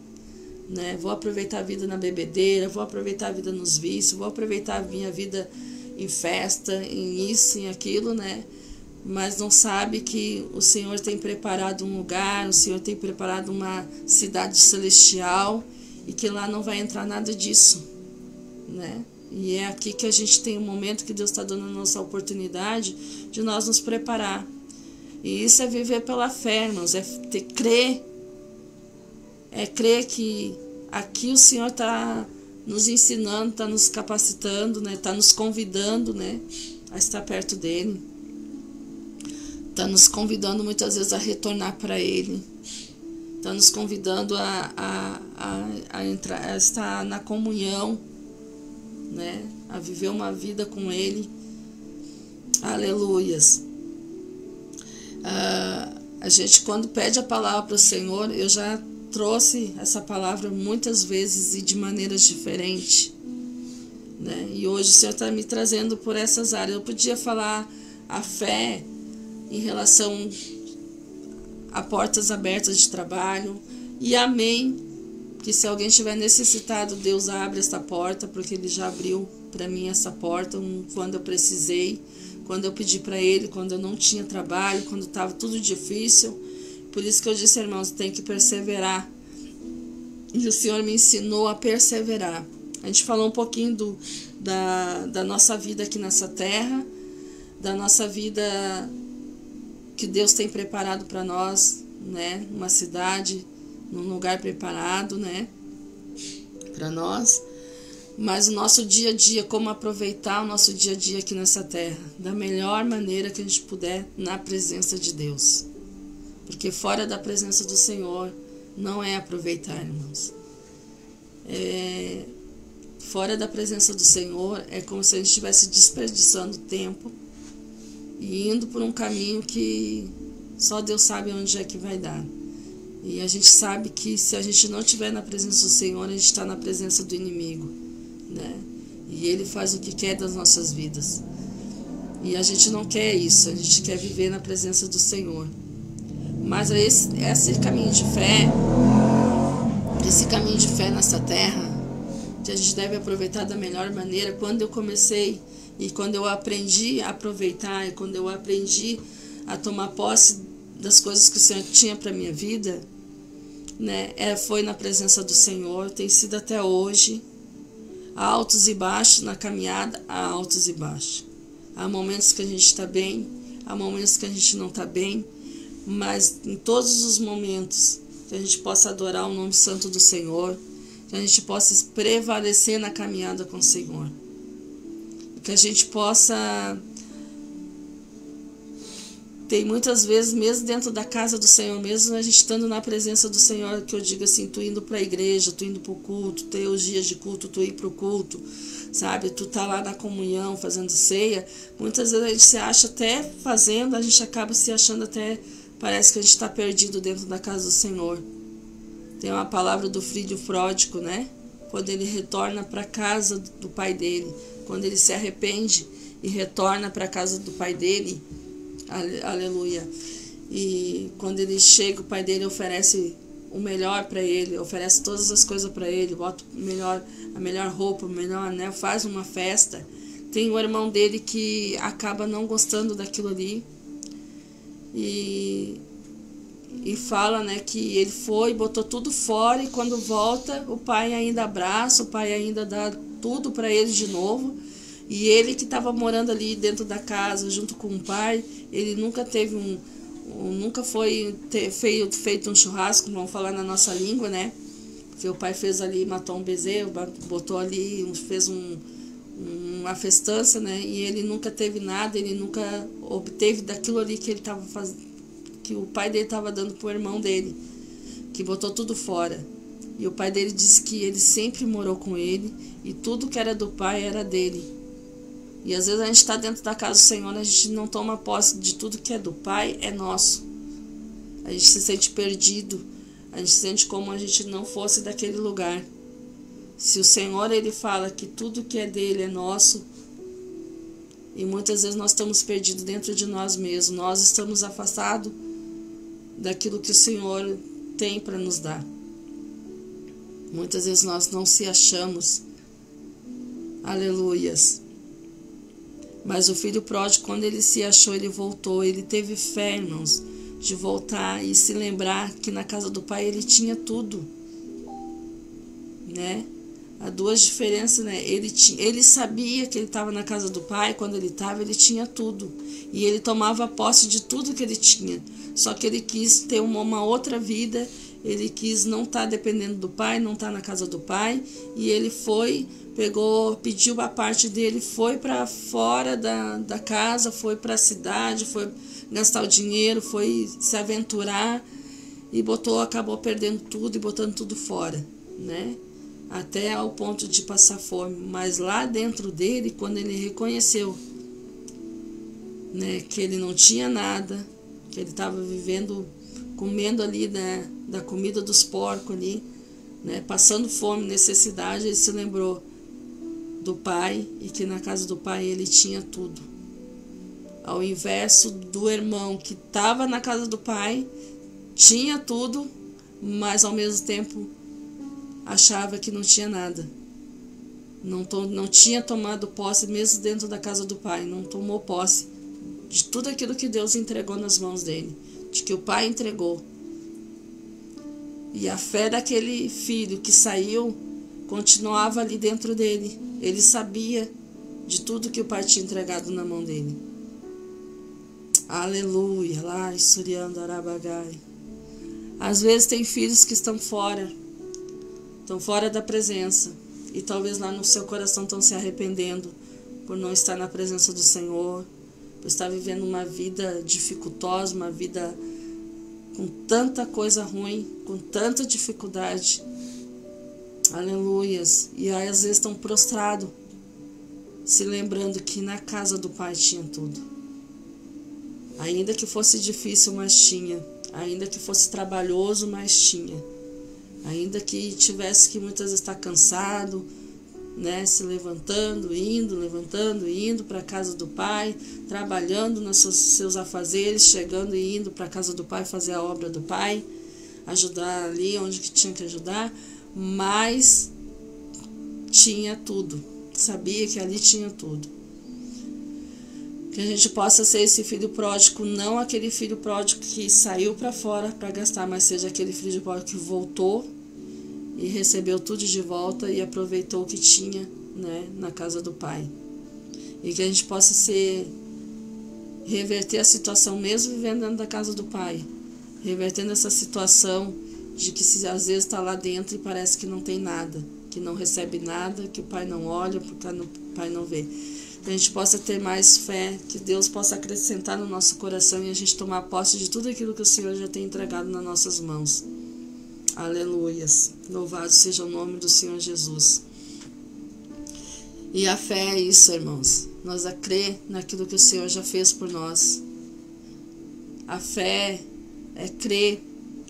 Speaker 4: né? Vou aproveitar a vida na bebedeira, vou aproveitar a vida nos vícios, vou aproveitar a minha vida em festa, em isso, em aquilo, né? Mas não sabe que o Senhor tem preparado um lugar, o Senhor tem preparado uma cidade celestial e que lá não vai entrar nada disso, né? E é aqui que a gente tem um momento que Deus está dando a nossa oportunidade de nós nos preparar. E isso é viver pela fé, irmãos, é crer. É crer que aqui o Senhor está nos ensinando, está nos capacitando, né? Está nos convidando, né, a estar perto dEle. Está nos convidando muitas vezes a retornar para Ele. Está nos convidando a entrar, a estar na comunhão, né? A viver uma vida com Ele. Aleluias. A gente, quando pede a palavra para o Senhor, eu já trouxe essa palavra muitas vezes e de maneiras diferentes, né? E hoje o Senhor está me trazendo por essas áreas. Eu podia falar a fé em relação a portas abertas de trabalho, e amém, que se alguém estiver necessitado, Deus abre esta porta, porque Ele já abriu para mim essa porta quando eu precisei, quando eu pedi para Ele, quando eu não tinha trabalho, quando estava tudo difícil. Por isso que eu disse, irmãos, tem que perseverar. E o Senhor me ensinou a perseverar. A gente falou um pouquinho da nossa vida aqui nessa terra, da nossa vida que Deus tem preparado para nós, né? Uma cidade, num lugar preparado, né? Para nós. Mas o nosso dia a dia, como aproveitar o nosso dia a dia aqui nessa terra, da melhor maneira que a gente puder, na presença de Deus. Porque fora da presença do Senhor não é aproveitar, irmãos. Fora da presença do Senhor é como se a gente estivesse desperdiçando tempo e indo por um caminho que só Deus sabe onde é que vai dar. E a gente sabe que se a gente não estiver na presença do Senhor, a gente está na presença do inimigo, né? E Ele faz o que quer das nossas vidas. E a gente não quer isso, a gente quer viver na presença do Senhor. Mas esse caminho de fé nessa terra, que a gente deve aproveitar da melhor maneira. Quando eu comecei e quando eu aprendi a aproveitar, e quando eu aprendi a tomar posse das coisas que o Senhor tinha para minha vida, né, foi na presença do Senhor, tem sido até hoje. Há altos e baixos na caminhada, há altos e baixos. Há momentos que a gente está bem, há momentos que a gente não está bem, mas em todos os momentos que a gente possa adorar o nome santo do Senhor, que a gente possa prevalecer na caminhada com o Senhor, que a gente possa. Tem muitas vezes, mesmo dentro da casa do Senhor, mesmo a gente estando na presença do Senhor, que eu digo assim, tu indo para a igreja, tu indo para o culto, ter os dias de culto, tu ir para o culto, sabe? Tu tá lá na comunhão, fazendo ceia. Muitas vezes a gente se acha até fazendo, a gente acaba se achando até, parece que a gente está perdido dentro da casa do Senhor. Tem uma palavra do filho pródigo, né? Quando ele retorna para a casa do pai dele, quando ele se arrepende e retorna para a casa do pai dele, aleluia. E quando ele chega, o pai dele oferece o melhor para ele, oferece todas as coisas para ele, bota a melhor roupa, o melhor anel, faz uma festa. Tem o irmão dele que acaba não gostando daquilo ali e fala, né, que ele foi, botou tudo fora, e quando volta, o pai ainda abraça, o pai ainda dá tudo para ele de novo. E ele que estava morando ali dentro da casa junto com o pai, ele nunca teve nunca foi feito um churrasco, vamos falar na nossa língua, né? Porque o pai fez ali, matou um bezerro, botou ali, fez uma festança, né? E ele nunca teve nada, ele nunca obteve daquilo ali que ele estava fazendo, que o pai dele estava dando pro irmão dele, que botou tudo fora. E o pai dele disse que ele sempre morou com ele e tudo que era do pai era dele. E às vezes a gente está dentro da casa do Senhor, a gente não toma posse de tudo que é do pai, é nosso. A gente se sente perdido, a gente se sente como a gente não fosse daquele lugar. Se o Senhor, ele fala que tudo que é dele é nosso, e muitas vezes nós estamos perdidos dentro de nós mesmos, nós estamos afastados daquilo que o Senhor tem para nos dar. Muitas vezes nós não se achamos. Aleluias. Mas o filho pródigo, quando ele se achou, ele voltou. Ele teve fé, irmãos, de voltar e se lembrar que na casa do pai ele tinha tudo, né? Há duas diferenças, né? Ele sabia que ele estava na casa do pai. Quando ele estava, ele tinha tudo. E ele tomava posse de tudo que ele tinha. Só que ele quis ter uma outra vida. Ele quis não estar dependendo do pai, não estar na casa do pai. E ele foi... pediu a parte dele, foi para fora da casa, foi para a cidade, foi gastar o dinheiro, foi se aventurar e acabou perdendo tudo e botando tudo fora, né? Até ao ponto de passar fome. Mas lá dentro dele, quando ele reconheceu, né, que ele não tinha nada, que ele estava vivendo, comendo ali, né, da comida dos porcos ali, né, passando fome, necessidade, ele se lembrou do pai e que na casa do pai ele tinha tudo. Ao inverso do irmão que estava na casa do pai, tinha tudo, mas ao mesmo tempo achava que não tinha nada. Não tinha tomado posse, mesmo dentro da casa do pai, não tomou posse de tudo aquilo que Deus entregou nas mãos dele, de que o pai entregou. E a fé daquele filho que saiu continuava ali dentro dele. Ele sabia de tudo que o pai tinha entregado na mão dele. Aleluia. Lá, Suriando Arabagai. Às vezes tem filhos que estão fora da presença. E talvez lá no seu coração estão se arrependendo por não estar na presença do Senhor, por estar vivendo uma vida dificultosa, uma vida com tanta coisa ruim, com tanta dificuldade. Aleluias. E aí às vezes estão prostrados, se lembrando que na casa do pai tinha tudo. Ainda que fosse difícil, mas tinha. Ainda que fosse trabalhoso, mas tinha. Ainda que tivesse que muitas vezes estar cansado, né, se levantando, indo para a casa do pai, trabalhando nos seus afazeres, chegando e indo para a casa do pai fazer a obra do pai, ajudar ali onde que tinha que ajudar. Mas tinha tudo, sabia que ali tinha tudo. Que a gente possa ser esse filho pródigo, não aquele filho pródigo que saiu para fora para gastar, mas seja aquele filho pródigo que voltou e recebeu tudo de volta e aproveitou o que tinha, né, na casa do pai. E que a gente possa reverter a situação, mesmo vivendo dentro da casa do pai, revertendo essa situação de que às vezes está lá dentro e parece que não tem nada, que não recebe nada, que o pai não olha, porque o pai não vê. Que a gente possa ter mais fé, que Deus possa acrescentar no nosso coração e a gente tomar posse de tudo aquilo que o Senhor já tem entregado nas nossas mãos. Aleluias. Louvado seja o nome do Senhor Jesus. E a fé é isso, irmãos. Nós a crer naquilo que o Senhor já fez por nós. A fé é crer,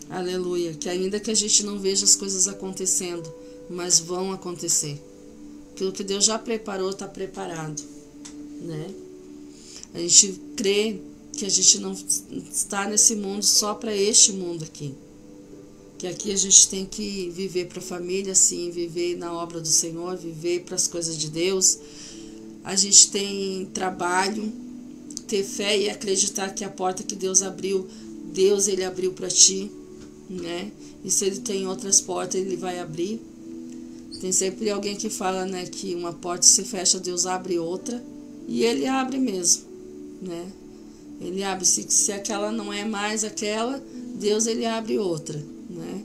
Speaker 4: aleluia, que ainda que a gente não veja as coisas acontecendo, mas vão acontecer. Aquilo que Deus já preparou, está preparado, né? A gente crê que a gente não está nesse mundo só para este mundo aqui. Que aqui a gente tem que viver para a família, sim, viver na obra do Senhor, viver para as coisas de Deus. A gente tem trabalho, ter fé e acreditar que a porta que Deus abriu, Deus ele abriu para ti, né? E se ele tem outras portas, ele vai abrir. Tem sempre alguém que fala, né, que uma porta se fecha, Deus abre outra, e ele abre mesmo, né? Ele abre, se aquela não é mais aquela, Deus ele abre outra, né?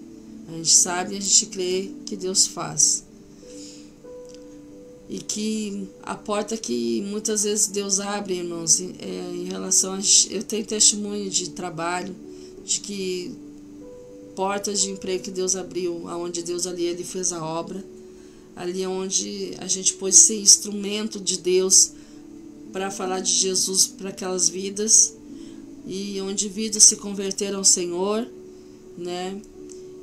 Speaker 4: A gente sabe, a gente crê que Deus faz. E que a porta que muitas vezes Deus abre, irmãos, em relação a... Eu tenho testemunho de trabalho, de que portas de emprego que Deus abriu, aonde Deus ali ele fez a obra, ali onde a gente pôde ser instrumento de Deus para falar de Jesus para aquelas vidas, e onde vidas se converteram ao Senhor, né?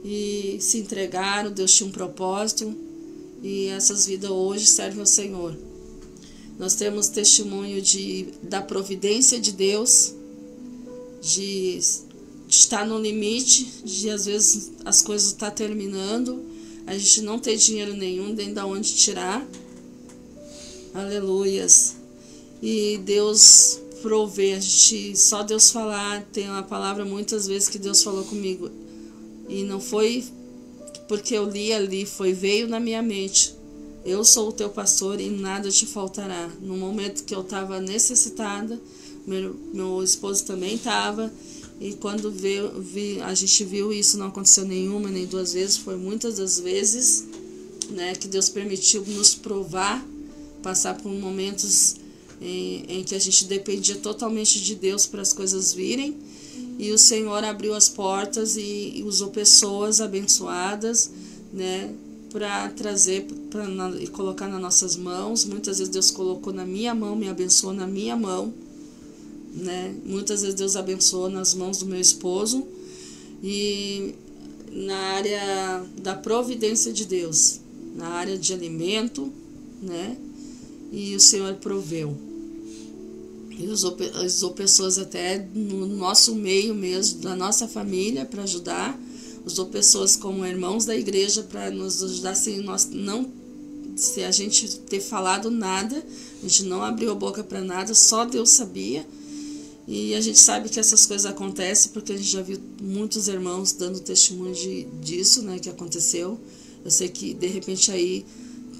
Speaker 4: E se entregaram, Deus tinha um propósito, e essas vidas hoje servem ao Senhor. Nós temos testemunho da providência de Deus, de estar no limite, de às vezes as coisas estão terminando, a gente não tem dinheiro nenhum, nem de onde tirar. Aleluias. E Deus provê, a gente, só Deus falar, tem uma palavra muitas vezes que Deus falou comigo, e não foi porque eu li ali, veio na minha mente: eu sou o teu pastor e nada te faltará. No momento que eu estava necessitada, meu esposo também estava, e quando a gente viu isso, não aconteceu nenhuma nem duas vezes, foi muitas das vezes, né, que Deus permitiu nos provar, passar por momentos em que a gente dependia totalmente de Deus para as coisas virem, e o Senhor abriu as portas e usou pessoas abençoadas, né, para trazer e colocar nas nossas mãos. Muitas vezes Deus colocou na minha mão, me abençoou na minha mão, né? Muitas vezes Deus abençoou nas mãos do meu esposo, e na área da providência de Deus, na área de alimento, né? E o Senhor proveu. E usou pessoas até no nosso meio mesmo, da nossa família, para ajudar. Usou pessoas como irmãos da igreja para nos ajudar, se a gente ter falado nada, a gente não abriu a boca para nada, só Deus sabia. E a gente sabe que essas coisas acontecem porque a gente já viu muitos irmãos dando testemunho disso, né, que aconteceu. Eu sei que de repente aí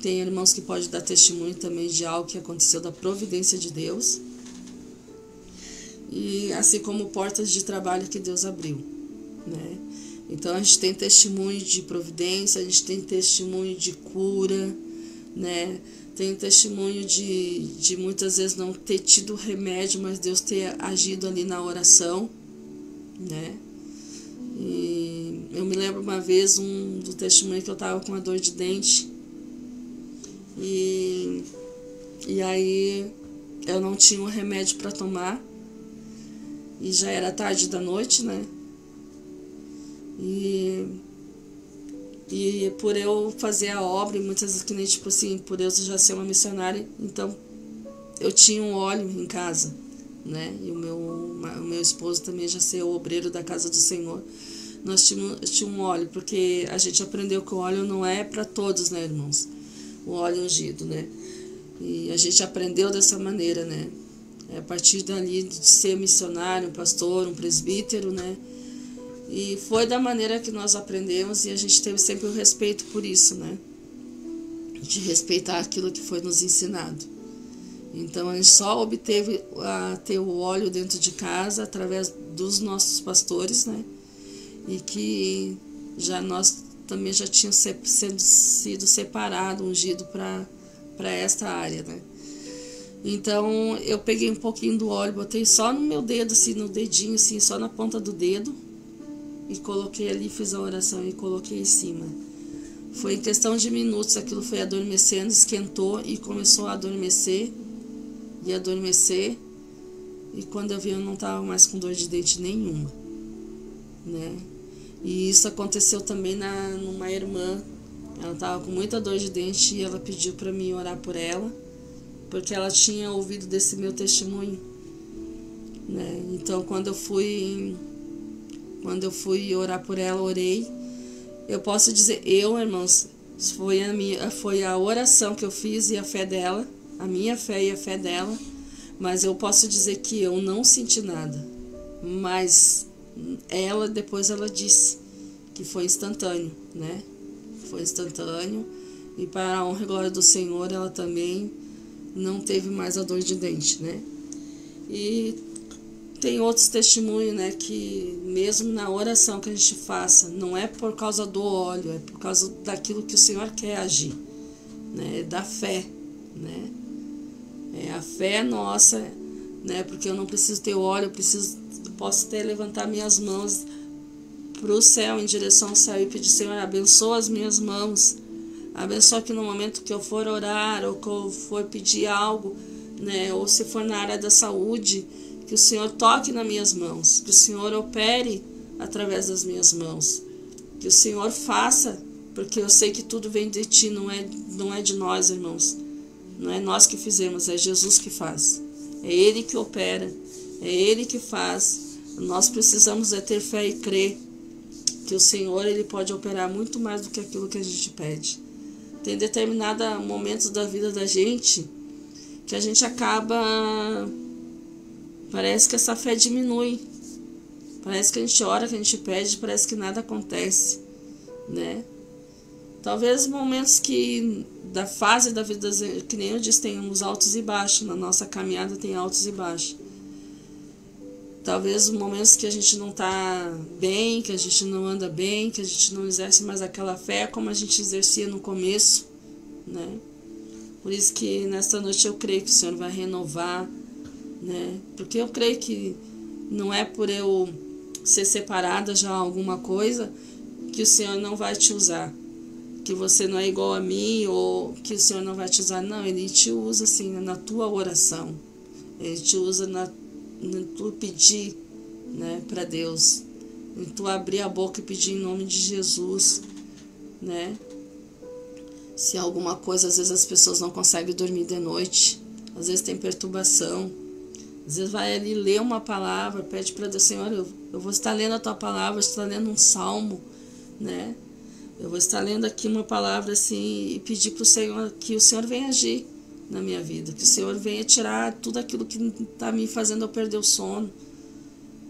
Speaker 4: tem irmãos que podem dar testemunho também de algo que aconteceu, da providência de Deus. E assim como portas de trabalho que Deus abriu, né? Então a gente tem testemunho de providência, a gente tem testemunho de cura, né? Tem testemunho de muitas vezes não ter tido remédio, mas Deus ter agido ali na oração, né? E eu me lembro uma vez do testemunho que eu estava com uma dor de dente, e aí eu não tinha um remédio para tomar, e já era tarde da noite, né? E por eu fazer a obra, e muitas vezes, que nem tipo assim, por eu já ser uma missionária, então eu tinha um óleo em casa, né? E o meu esposo também já ser o obreiro da casa do Senhor. Nós tínhamos um óleo, porque a gente aprendeu que o óleo não é para todos, né, irmãos? O óleo ungido, né? E a gente aprendeu dessa maneira, né? A partir dali de ser missionário, um pastor, um presbítero, né? E foi da maneira que nós aprendemos, e a gente teve sempre o respeito por isso, né? De respeitar aquilo que foi nos ensinado. Então a gente só obteve a ter o óleo dentro de casa através dos nossos pastores, né? E que nós também já tínhamos sido separado, ungido para esta área, né? Então eu peguei um pouquinho do óleo, botei só no meu dedo, assim, no dedinho, assim, só na ponta do dedo, e coloquei ali, fiz a oração e coloquei em cima. Foi em questão de minutos, aquilo foi adormecendo, esquentou e começou a adormecer, e quando eu vi, eu não estava mais com dor de dente nenhuma, né? E isso aconteceu também numa irmã. Ela estava com muita dor de dente e ela pediu para mim orar por ela, porque ela tinha ouvido desse meu testemunho, né? Então quando eu fui orar por ela, orei. Eu posso dizer, irmãos, foi a oração que eu fiz e a fé dela, a minha fé e a fé dela, Mas eu posso dizer que eu não senti nada. Mas depois ela disse que foi instantâneo, né? Foi instantâneo. E para a honra e glória do Senhor, ela também não teve mais a dor de dente, né? E tem outros testemunhos, né? Que mesmo na oração que a gente faça, não é por causa do óleo, é por causa daquilo que o Senhor quer agir, né? Da fé, né? É a fé nossa, né? Porque eu não preciso ter óleo, posso até levantar minhas mãos para o céu, em direção ao céu, e pedir: Senhor, abençoa as minhas mãos, abençoa que no momento que eu for orar, ou que eu for pedir algo, né? Ou se for na área da saúde, que o Senhor toque nas minhas mãos, que o Senhor opere através das minhas mãos, que o Senhor faça, porque eu sei que tudo vem de Ti, não é de nós, irmãos. Não é nós que fizemos, é Jesus que faz. É Ele que opera, é Ele que faz. Nós precisamos ter fé e crer que o Senhor, Ele pode operar muito mais do que aquilo que a gente pede. Tem determinados momentos da vida da gente que a gente acaba... Parece que essa fé diminui. Parece que a gente ora, que a gente pede, parece que nada acontece, né? Talvez momentos da fase da vida, que nem eu disse, tem uns altos e baixos. Na nossa caminhada tem altos e baixos. Talvez momentos que a gente não está bem, que a gente não anda bem, que a gente não exerce mais aquela fé como a gente exercia no começo, né? Por isso que nesta noite eu creio que o Senhor vai renovar, né? Porque eu creio que não é por eu ser separada já alguma coisa que o Senhor não vai te usar, que você não é igual a mim, ou que o Senhor não vai te usar. Não, Ele te usa assim na tua oração, Ele te usa no tu pedir, né, para Deus, em tu abrir a boca e pedir em nome de Jesus, né? Se alguma coisa, às vezes as pessoas não conseguem dormir de noite, às vezes tem perturbação, às vezes vai ali ler uma palavra, pede para Deus: Senhor, eu vou estar lendo a tua palavra, eu estou lendo um salmo, né? Eu vou estar lendo aqui uma palavra assim e pedir para o Senhor que o Senhor venha agir na minha vida, que o Senhor venha tirar tudo aquilo que está me fazendo eu perder o sono,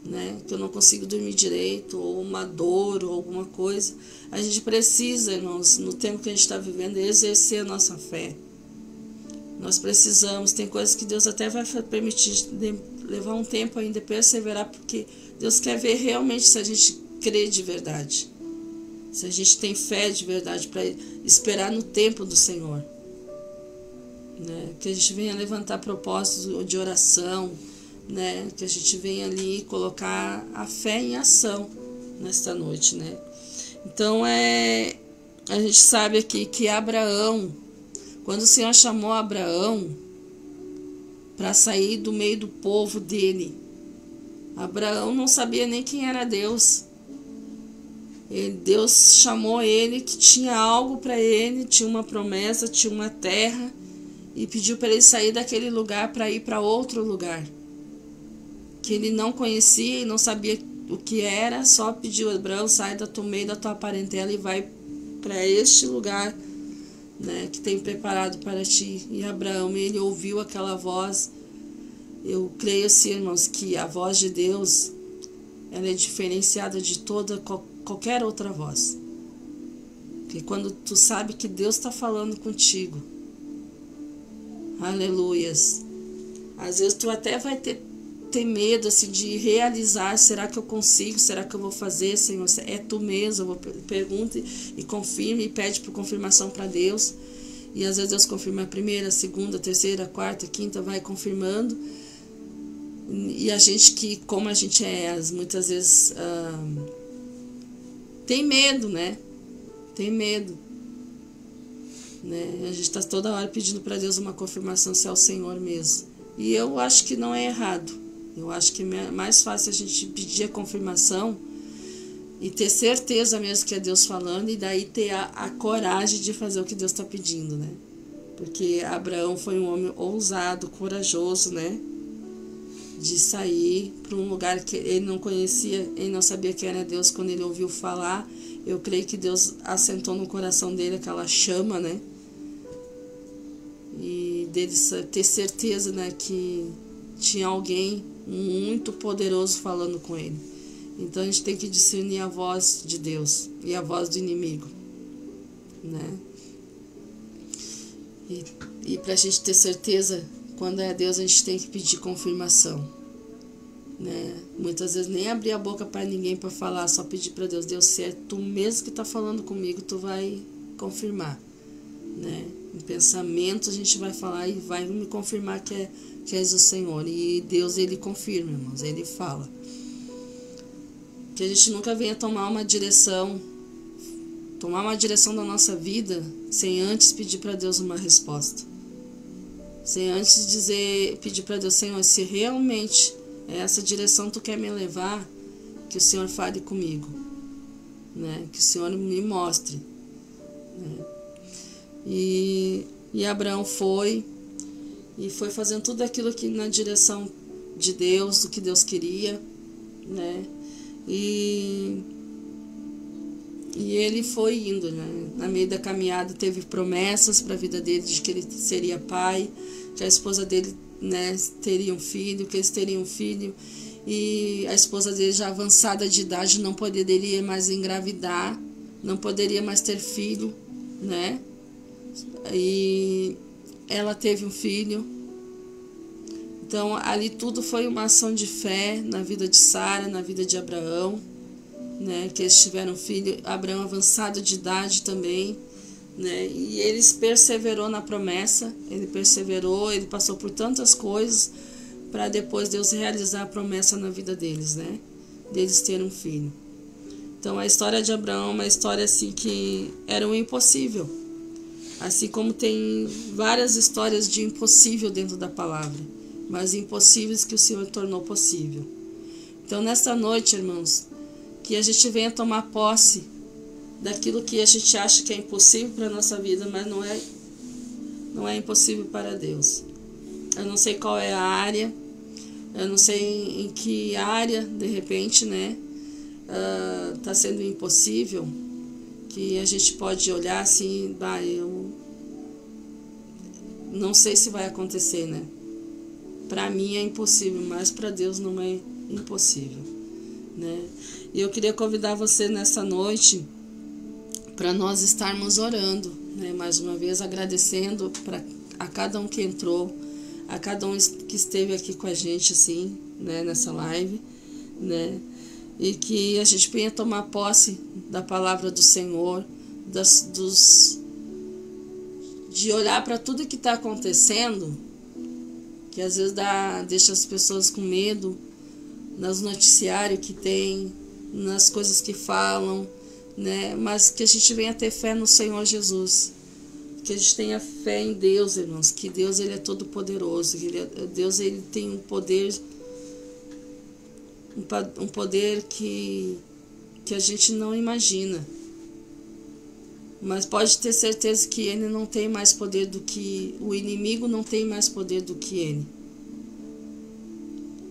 Speaker 4: né? Que eu não consigo dormir direito, ou uma dor, ou alguma coisa. A gente precisa, irmãos, no tempo que a gente está vivendo, exercer a nossa fé. Nós precisamos, tem coisas que Deus até vai permitir levar um tempo ainda, perseverar, porque Deus quer ver realmente se a gente crê de verdade, se a gente tem fé de verdade para esperar no tempo do Senhor, né? Que a gente venha levantar propósitos de oração, né? Que a gente venha ali colocar a fé em ação nesta noite, né? Então a gente sabe aqui que Abraão, quando o Senhor chamou Abraão para sair do meio do povo dele, Abraão não sabia nem quem era Deus. Deus chamou ele, que tinha algo para ele, tinha uma promessa, tinha uma terra, e pediu para ele sair daquele lugar para ir para outro lugar que ele não conhecia e não sabia o que era. Só pediu: Abraão, sai do meio da tua parentela e vai para este lugar, né, que tem preparado para ti. E Abraão, ele ouviu aquela voz. Eu creio assim, irmãos, que a voz de Deus, ela é diferenciada de qualquer outra voz. Porque quando tu sabe que Deus está falando contigo, aleluias, às vezes tu até vai ter medo assim de realizar: será que eu consigo? Será que eu vou fazer, Senhor? É tu mesmo? Pergunta e confirma e pede por confirmação para Deus. E às vezes Deus confirma a primeira, a segunda, a terceira, a quarta, a quinta, vai confirmando. E a gente, que como a gente muitas vezes tem medo, né? Tem medo, né? A gente está toda hora pedindo para Deus uma confirmação se é o Senhor mesmo. E eu acho que não é errado. Eu acho que é mais fácil a gente pedir a confirmação e ter certeza mesmo que é Deus falando, e daí ter a coragem de fazer o que Deus está pedindo, né? Porque Abraão foi um homem ousado, corajoso, né? De sair para um lugar que ele não conhecia, ele não sabia quem era Deus. Quando ele ouviu falar, eu creio que Deus assentou no coração dele aquela chama, né? E dele ter certeza, né, que tinha alguém muito poderoso falando com ele. Então a gente tem que discernir a voz de Deus e a voz do inimigo, né? E para a gente ter certeza, quando é Deus, a gente tem que pedir confirmação, né? Muitas vezes nem abrir a boca para ninguém para falar, só pedir para Deus: Deus, se é tu mesmo que está falando comigo, tu vai confirmar, né? Em pensamento a gente vai falar e vai me confirmar que és o Senhor. E Deus, ele confirma, irmãos, ele fala. Que a gente nunca venha tomar uma direção da nossa vida sem antes pedir para Deus uma resposta. Sem antes pedir para Deus: Senhor, se realmente é essa direção tu quer me levar, que o Senhor fale comigo, né? Que o Senhor me mostre, né? E Abraão foi fazendo tudo aquilo que na direção de Deus, do que Deus queria, né? E ele foi indo, né? Na meio da caminhada teve promessas para a vida dele de que ele seria pai, que a esposa dele, né, teria um filho, que eles teriam um filho, e a esposa dele, já avançada de idade, não poderia mais engravidar, não poderia mais ter filho, né? E ela teve um filho. Então ali tudo foi uma ação de fé na vida de Sara, na vida de Abraão, né? Que eles tiveram um filho, Abraão avançado de idade também, né? E eles perseverou na promessa, ele passou por tantas coisas para depois Deus realizar a promessa na vida deles, né? Deles terem um filho. Então a história de Abraão é uma história assim que era um impossível. Assim como tem várias histórias de impossível dentro da palavra, mas impossíveis que o Senhor tornou possível. Então nesta noite, irmãos, que a gente venha tomar posse daquilo que a gente acha que é impossível para a nossa vida, mas não é impossível para Deus. Eu não sei qual é a área, eu não sei em que área, de repente, né, tá sendo impossível, que a gente pode olhar assim: eu não sei se vai acontecer, né? Para mim é impossível, mas para Deus não é impossível, né? E eu queria convidar você nessa noite para nós estarmos orando, né? Mais uma vez agradecendo a cada um que entrou, a cada um que esteve aqui com a gente, assim, né? Nessa live, né? E que a gente venha tomar posse da palavra do Senhor, de olhar para tudo que está acontecendo, que às vezes deixa as pessoas com medo, nos noticiários que tem, nas coisas que falam, né? Mas que a gente venha ter fé no Senhor Jesus, que a gente tenha fé em Deus, irmãos, que Deus, ele é todo poderoso, Deus, ele tem um poder que a gente não imagina, mas pode ter certeza que ele não tem mais poder do que o inimigo, não tem mais poder do que ele.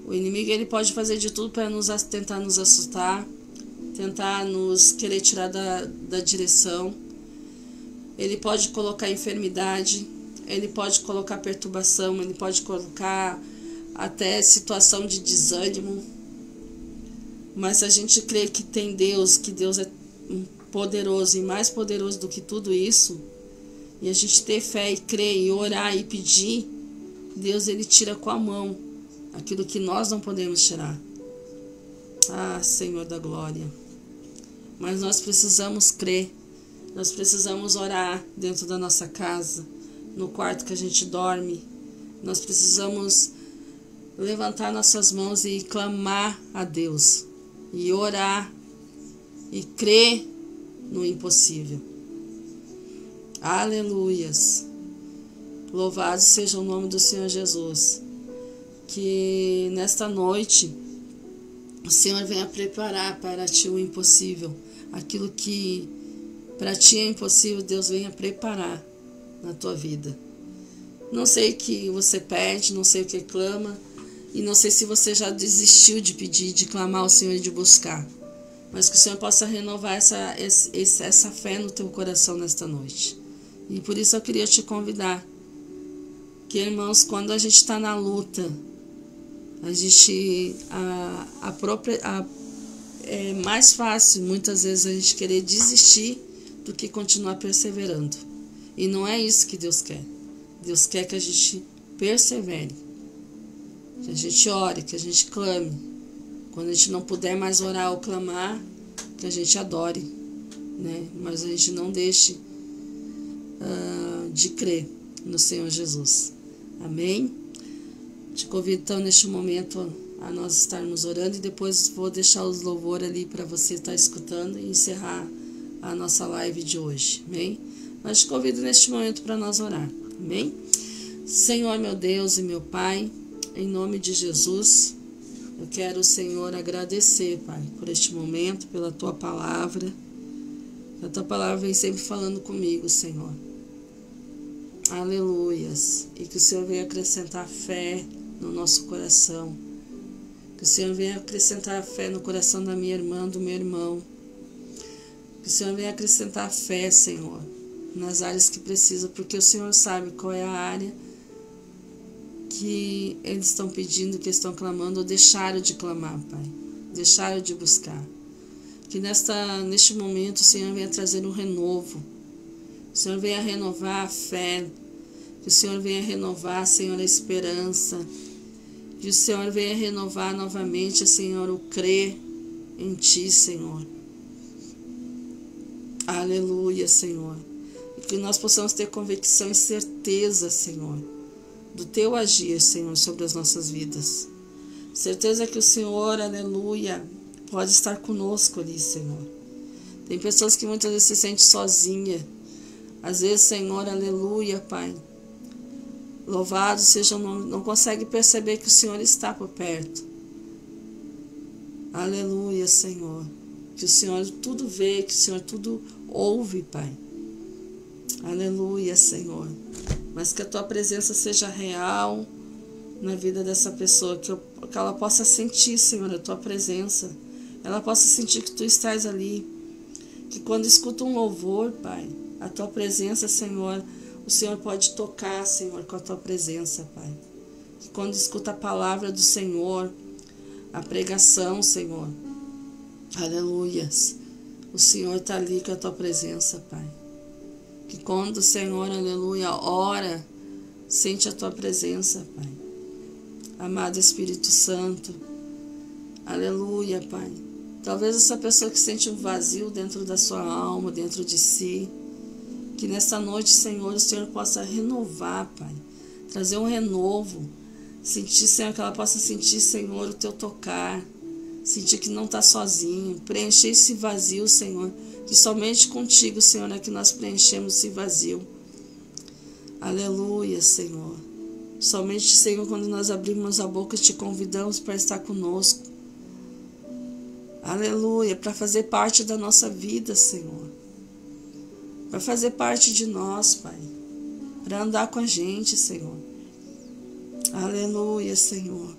Speaker 4: O inimigo, ele pode fazer de tudo para tentar nos assustar, tentar nos querer tirar da direção. Ele pode colocar enfermidade, ele pode colocar perturbação, ele pode colocar até situação de desânimo. Mas se a gente crê que tem Deus, que Deus é poderoso e mais poderoso do que tudo isso, e a gente ter fé e crer e orar e pedir, Deus, ele tira com a mão aquilo que nós não podemos tirar. Ah, Senhor da glória. Mas nós precisamos crer, nós precisamos orar dentro da nossa casa, no quarto que a gente dorme. Nós precisamos levantar nossas mãos e clamar a Deus, e orar, e crer no impossível. Aleluias. Louvado seja o nome do Senhor Jesus. Que nesta noite o Senhor venha preparar para ti o impossível. Aquilo que para ti é impossível, Deus venha preparar na tua vida. Não sei o que você pede, não sei o que clama, e não sei se você já desistiu de pedir, de clamar ao Senhor e de buscar. Mas que o Senhor possa renovar essa fé no teu coração nesta noite. E por isso eu queria te convidar que, irmãos, quando a gente está na luta, É mais fácil muitas vezes a gente querer desistir do que continuar perseverando. E não é isso que Deus quer. Deus quer que a gente persevere, que a gente ore, que a gente clame. Quando a gente não puder mais orar ou clamar, que a gente adore, né? Mas a gente não deixe de crer no Senhor Jesus. Amém? Te convido então neste momento a nós estarmos orando e depois vou deixar os louvores ali para você estar escutando e encerrar a nossa live de hoje. Amém? Mas te convido neste momento para nós orar. Amém? Senhor, meu Deus e meu Pai, em nome de Jesus, eu quero, Senhor, agradecer, Pai, por este momento, pela Tua palavra. A Tua palavra vem sempre falando comigo, Senhor. Aleluias. E que o Senhor venha acrescentar fé no nosso coração. Que o Senhor venha acrescentar fé no coração da minha irmã, do meu irmão. Que o Senhor venha acrescentar fé, Senhor, nas áreas que precisa, porque o Senhor sabe qual é a área que eles estão pedindo, que estão clamando, ou deixaram de clamar, Pai. Deixaram de buscar. Que neste momento o Senhor venha trazer um renovo. O Senhor venha renovar a fé. Que o Senhor venha renovar, Senhor, a esperança. Que o Senhor venha renovar novamente, Senhor, o crer em Ti, Senhor. Aleluia, Senhor. E que nós possamos ter convicção e certeza, Senhor, do Teu agir, Senhor, sobre as nossas vidas. Certeza que o Senhor, aleluia, pode estar conosco ali, Senhor. Tem pessoas que muitas vezes se sentem sozinhas. Às vezes, Senhor, aleluia, Pai, louvado seja o nome, não consegue perceber que o Senhor está por perto. Aleluia, Senhor. Que o Senhor tudo vê, que o Senhor tudo ouve, Pai. Aleluia, Senhor. Mas que a Tua presença seja real na vida dessa pessoa, que ela possa sentir, Senhor, a Tua presença. Ela possa sentir que Tu estás ali. Que quando escuta um louvor, Pai, a Tua presença, Senhor, o Senhor pode tocar, Senhor, com a Tua presença, Pai. Que quando escuta a palavra do Senhor, a pregação, Senhor, aleluias, o Senhor está ali com a Tua presença, Pai. Que quando o Senhor, aleluia, ora, sente a Tua presença, Pai. Amado Espírito Santo, aleluia, Pai. Talvez essa pessoa que sente um vazio dentro da sua alma, dentro de si, que nessa noite, Senhor, o Senhor possa renovar, Pai. Trazer um renovo. Sentir, Senhor, que ela possa sentir, Senhor, o Teu tocar. Sentir que não está sozinho. Preencher esse vazio, Senhor. Que somente contigo, Senhor, é que nós preenchemos esse vazio. Aleluia, Senhor. Somente, Senhor, quando nós abrimos a boca, te convidamos para estar conosco. Aleluia, para fazer parte da nossa vida, Senhor. Para fazer parte de nós, Pai. Para andar com a gente, Senhor. Aleluia, Senhor.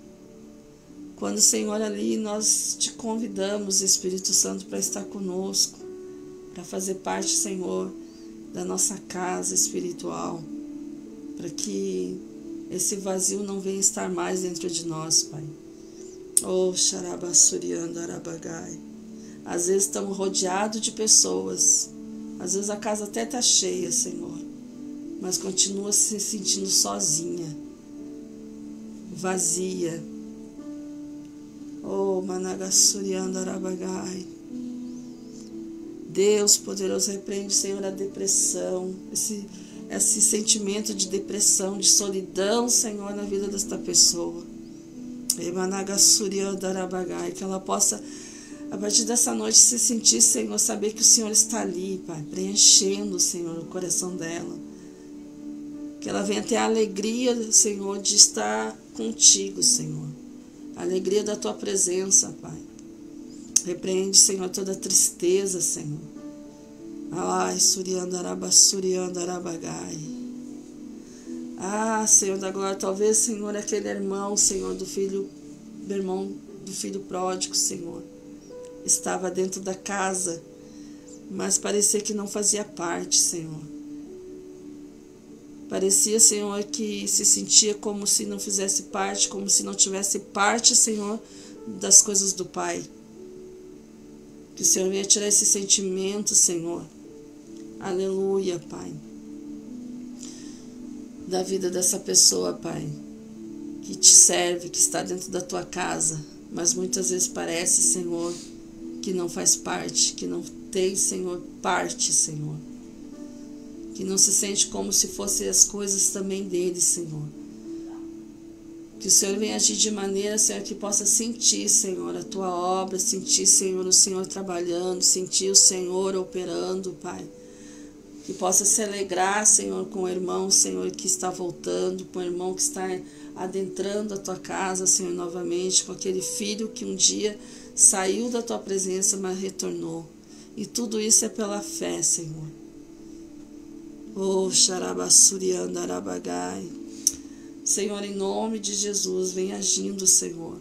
Speaker 4: Quando, Senhor, ali nós te convidamos, Espírito Santo, para estar conosco. Para fazer parte, Senhor, da nossa casa espiritual. Para que esse vazio não venha estar mais dentro de nós, Pai. Oh, xarabassurianda arabagai. Às vezes estamos rodeados de pessoas. Às vezes a casa até está cheia, Senhor. Mas continua se sentindo sozinha. Vazia. Oh, managassurianda arabagai. Deus poderoso, repreende, Senhor, a depressão. Esse sentimento de depressão, de solidão, Senhor, na vida desta pessoa. Que ela possa, a partir dessa noite, se sentir, Senhor, saber que o Senhor está ali, Pai, preenchendo, Senhor, o coração dela. Que ela venha ter a alegria, Senhor, de estar contigo, Senhor. A alegria da Tua presença, Pai. Repreende, Senhor, toda tristeza, Senhor. Ai, suriandarabagai. Ah, Senhor da glória, talvez, Senhor, aquele irmão, Senhor, do filho pródigo, Senhor, estava dentro da casa, mas parecia que não fazia parte, Senhor. Parecia, Senhor, que se sentia como se não fizesse parte, como se não tivesse parte, Senhor, das coisas do Pai. Que o Senhor venha tirar esse sentimento, Senhor. Aleluia, Pai. Da vida dessa pessoa, Pai, que te serve, que está dentro da tua casa, mas muitas vezes parece, Senhor, que não faz parte, que não tem, Senhor, parte, Senhor. Que não se sente como se fossem as coisas também dele, Senhor. Que o Senhor venha agir de maneira, Senhor, que possa sentir, Senhor, a tua obra, sentir, Senhor, o Senhor trabalhando, sentir o Senhor operando, Pai. Que possa se alegrar, Senhor, com o irmão, Senhor, que está voltando, com o irmão que está adentrando a tua casa, Senhor, novamente, com aquele filho que um dia saiu da tua presença, mas retornou. E tudo isso é pela fé, Senhor. Oh, xarabassuriandarabagai. Senhor, em nome de Jesus, vem agindo, Senhor,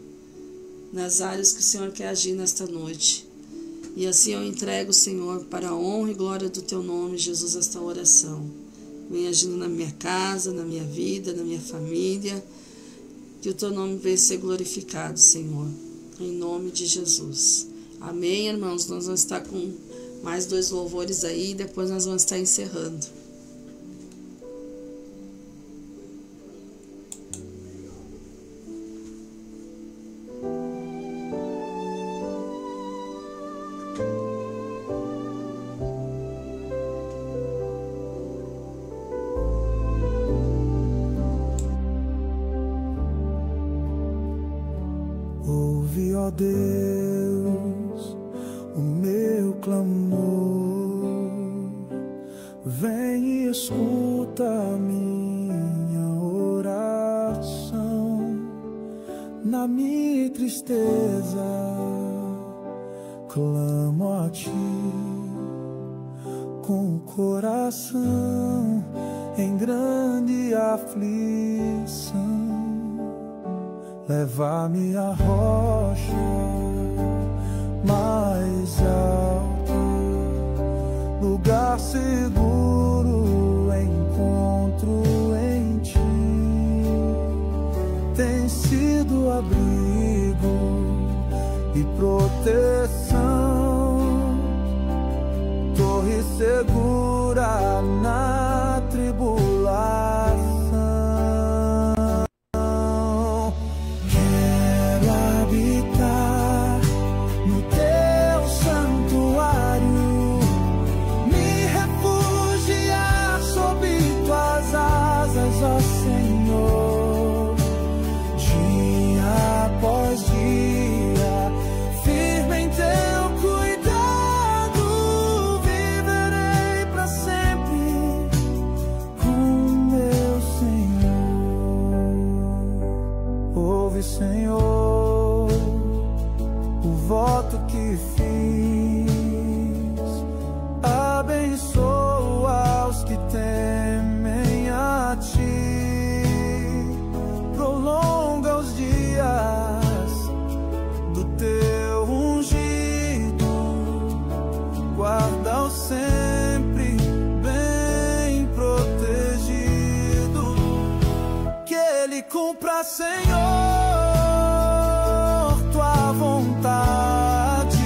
Speaker 4: nas áreas que o Senhor quer agir nesta noite. E assim eu entrego, Senhor, para a honra e glória do teu nome, Jesus, esta oração. Vem agindo na minha casa, na minha vida, na minha família. Que o teu nome venha ser glorificado, Senhor, em nome de Jesus. Amém, irmãos? Nós vamos estar com mais 2 louvores aí, depois nós vamos estar encerrando.
Speaker 2: Ouve, ó Deus, o meu clamor, vem e escuta a minha oração. Na minha tristeza, clamo a ti, com o coração em grande aflição. Leva-me à rocha mais alta, lugar seguro, encontro em ti. Tem sido abrigo e proteção, torre segura na tribulação. Ó Senhor, dia após dia, firme em teu cuidado, viverei para sempre com meu Senhor. Ouve, Senhor, o voto que fiz, abençoa os que temem a ti. Prolonga os dias do teu ungido, guarda-o sempre bem protegido. Que ele cumpra, Senhor, tua vontade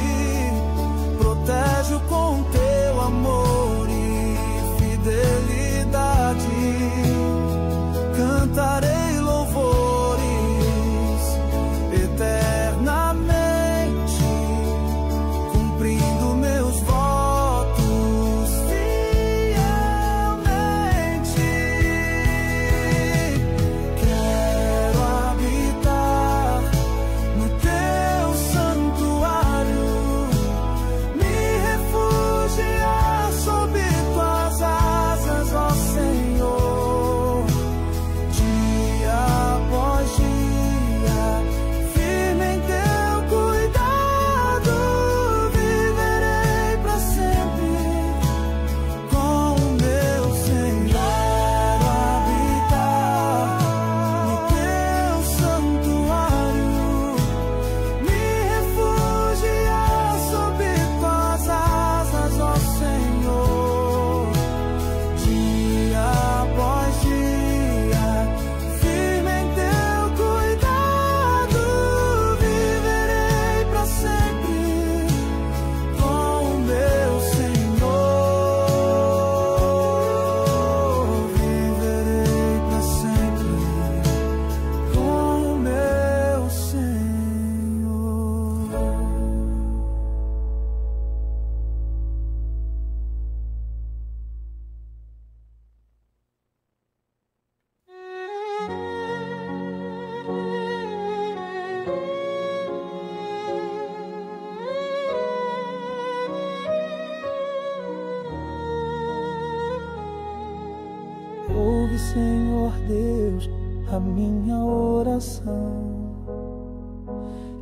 Speaker 2: ouve, Senhor Deus, a minha oração.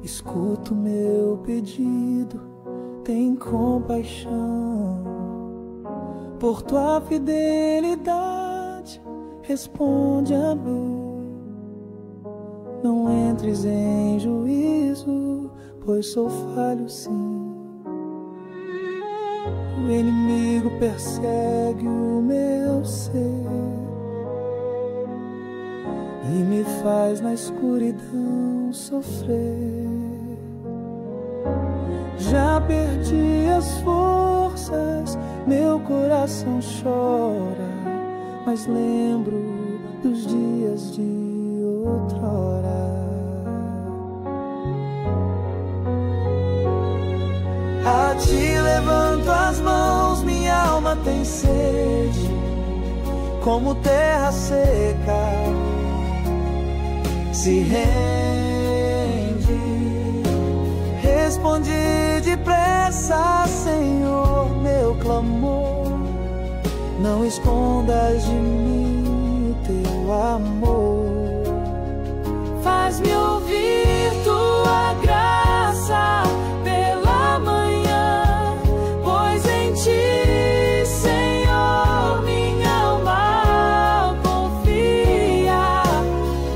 Speaker 2: Escuta o meu pedido, tem compaixão. Por tua fidelidade, responde a mim. Não entres em juízo, pois sou falho sim. O inimigo persegue o meu ser e me faz na escuridão sofrer. Já perdi as forças, meu coração chora, mas lembro dos dias de outrora. A ti levanto as mãos, minha alma tem sede, como terra seca se rende. Respondi depressa, Senhor, meu clamor. Não escondas de mim o teu amor. Faz-me ouvir tua graça pela manhã, pois em ti, Senhor, minha alma confia.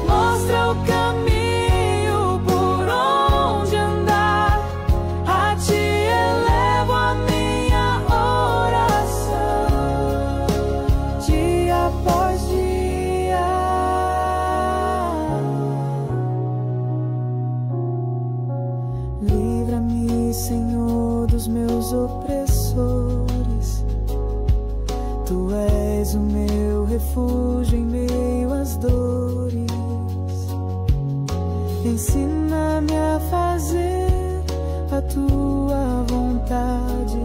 Speaker 2: Mostra o caminho por onde andar, a ti elevo a minha oração, dia após dia. Livra-me, Senhor, dos meus opressores. Tu és o meu refúgio em meio às dores. Ensina-me a fazer a tua vontade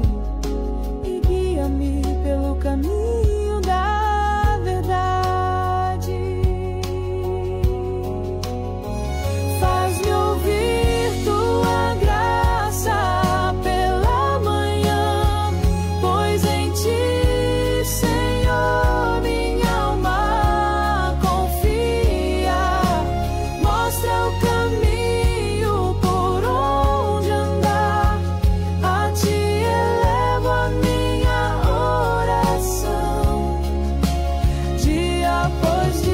Speaker 2: e guia-me pelo caminho da verdade. Faz-me ouvir tua graça pela manhã, pois em ti, Senhor, minha alma confia. Mostra o caminho por onde andar, a ti elevo a minha oração, dia após dia.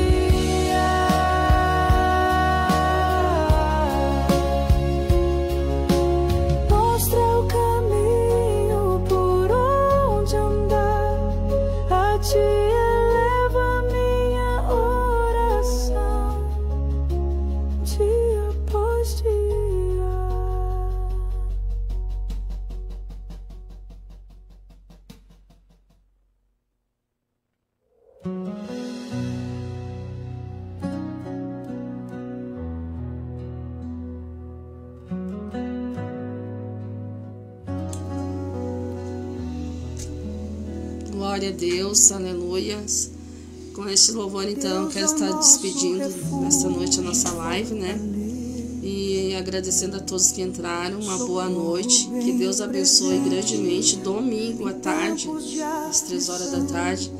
Speaker 2: Mostra o caminho por onde andar, a ti elevo a minha oração, dia após dia.
Speaker 4: Glória a Deus, aleluias. Com este louvor, então, eu quero estar despedindo nesta noite a nossa live, né? E agradecendo a todos que entraram, uma boa noite. Que Deus abençoe grandemente. Domingo à tarde, às 3 horas da tarde,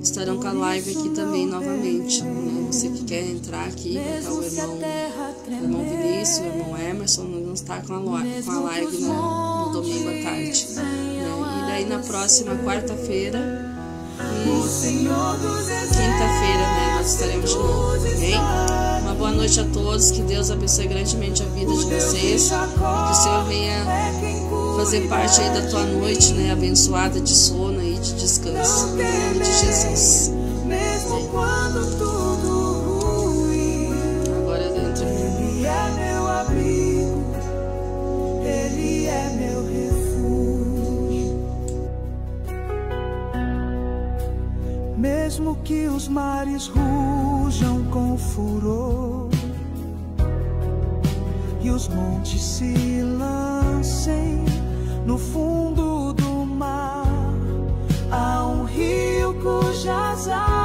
Speaker 4: estarão com a live aqui também novamente, né? Você que quer entrar aqui, vai estar o irmão Vinícius, o irmão Emerson, nós vamos estar com a live no domingo à tarde, né? E daí na próxima quarta-feira e quinta-feira, né, nós estaremos de novo, amém? Uma boa noite a todos, que Deus abençoe grandemente a vida de vocês, e que o Senhor venha fazer parte aí da tua noite, né, abençoada de sono e de descanso, em nome de Jesus.
Speaker 2: Mesmo quando tudo ruim,
Speaker 4: Agora dentro.
Speaker 2: Ele é meu abrigo, Ele é meu refúgio. Mesmo que os mares rujam com furor e os montes se lancem no fundo do mar, há um rio cujas águas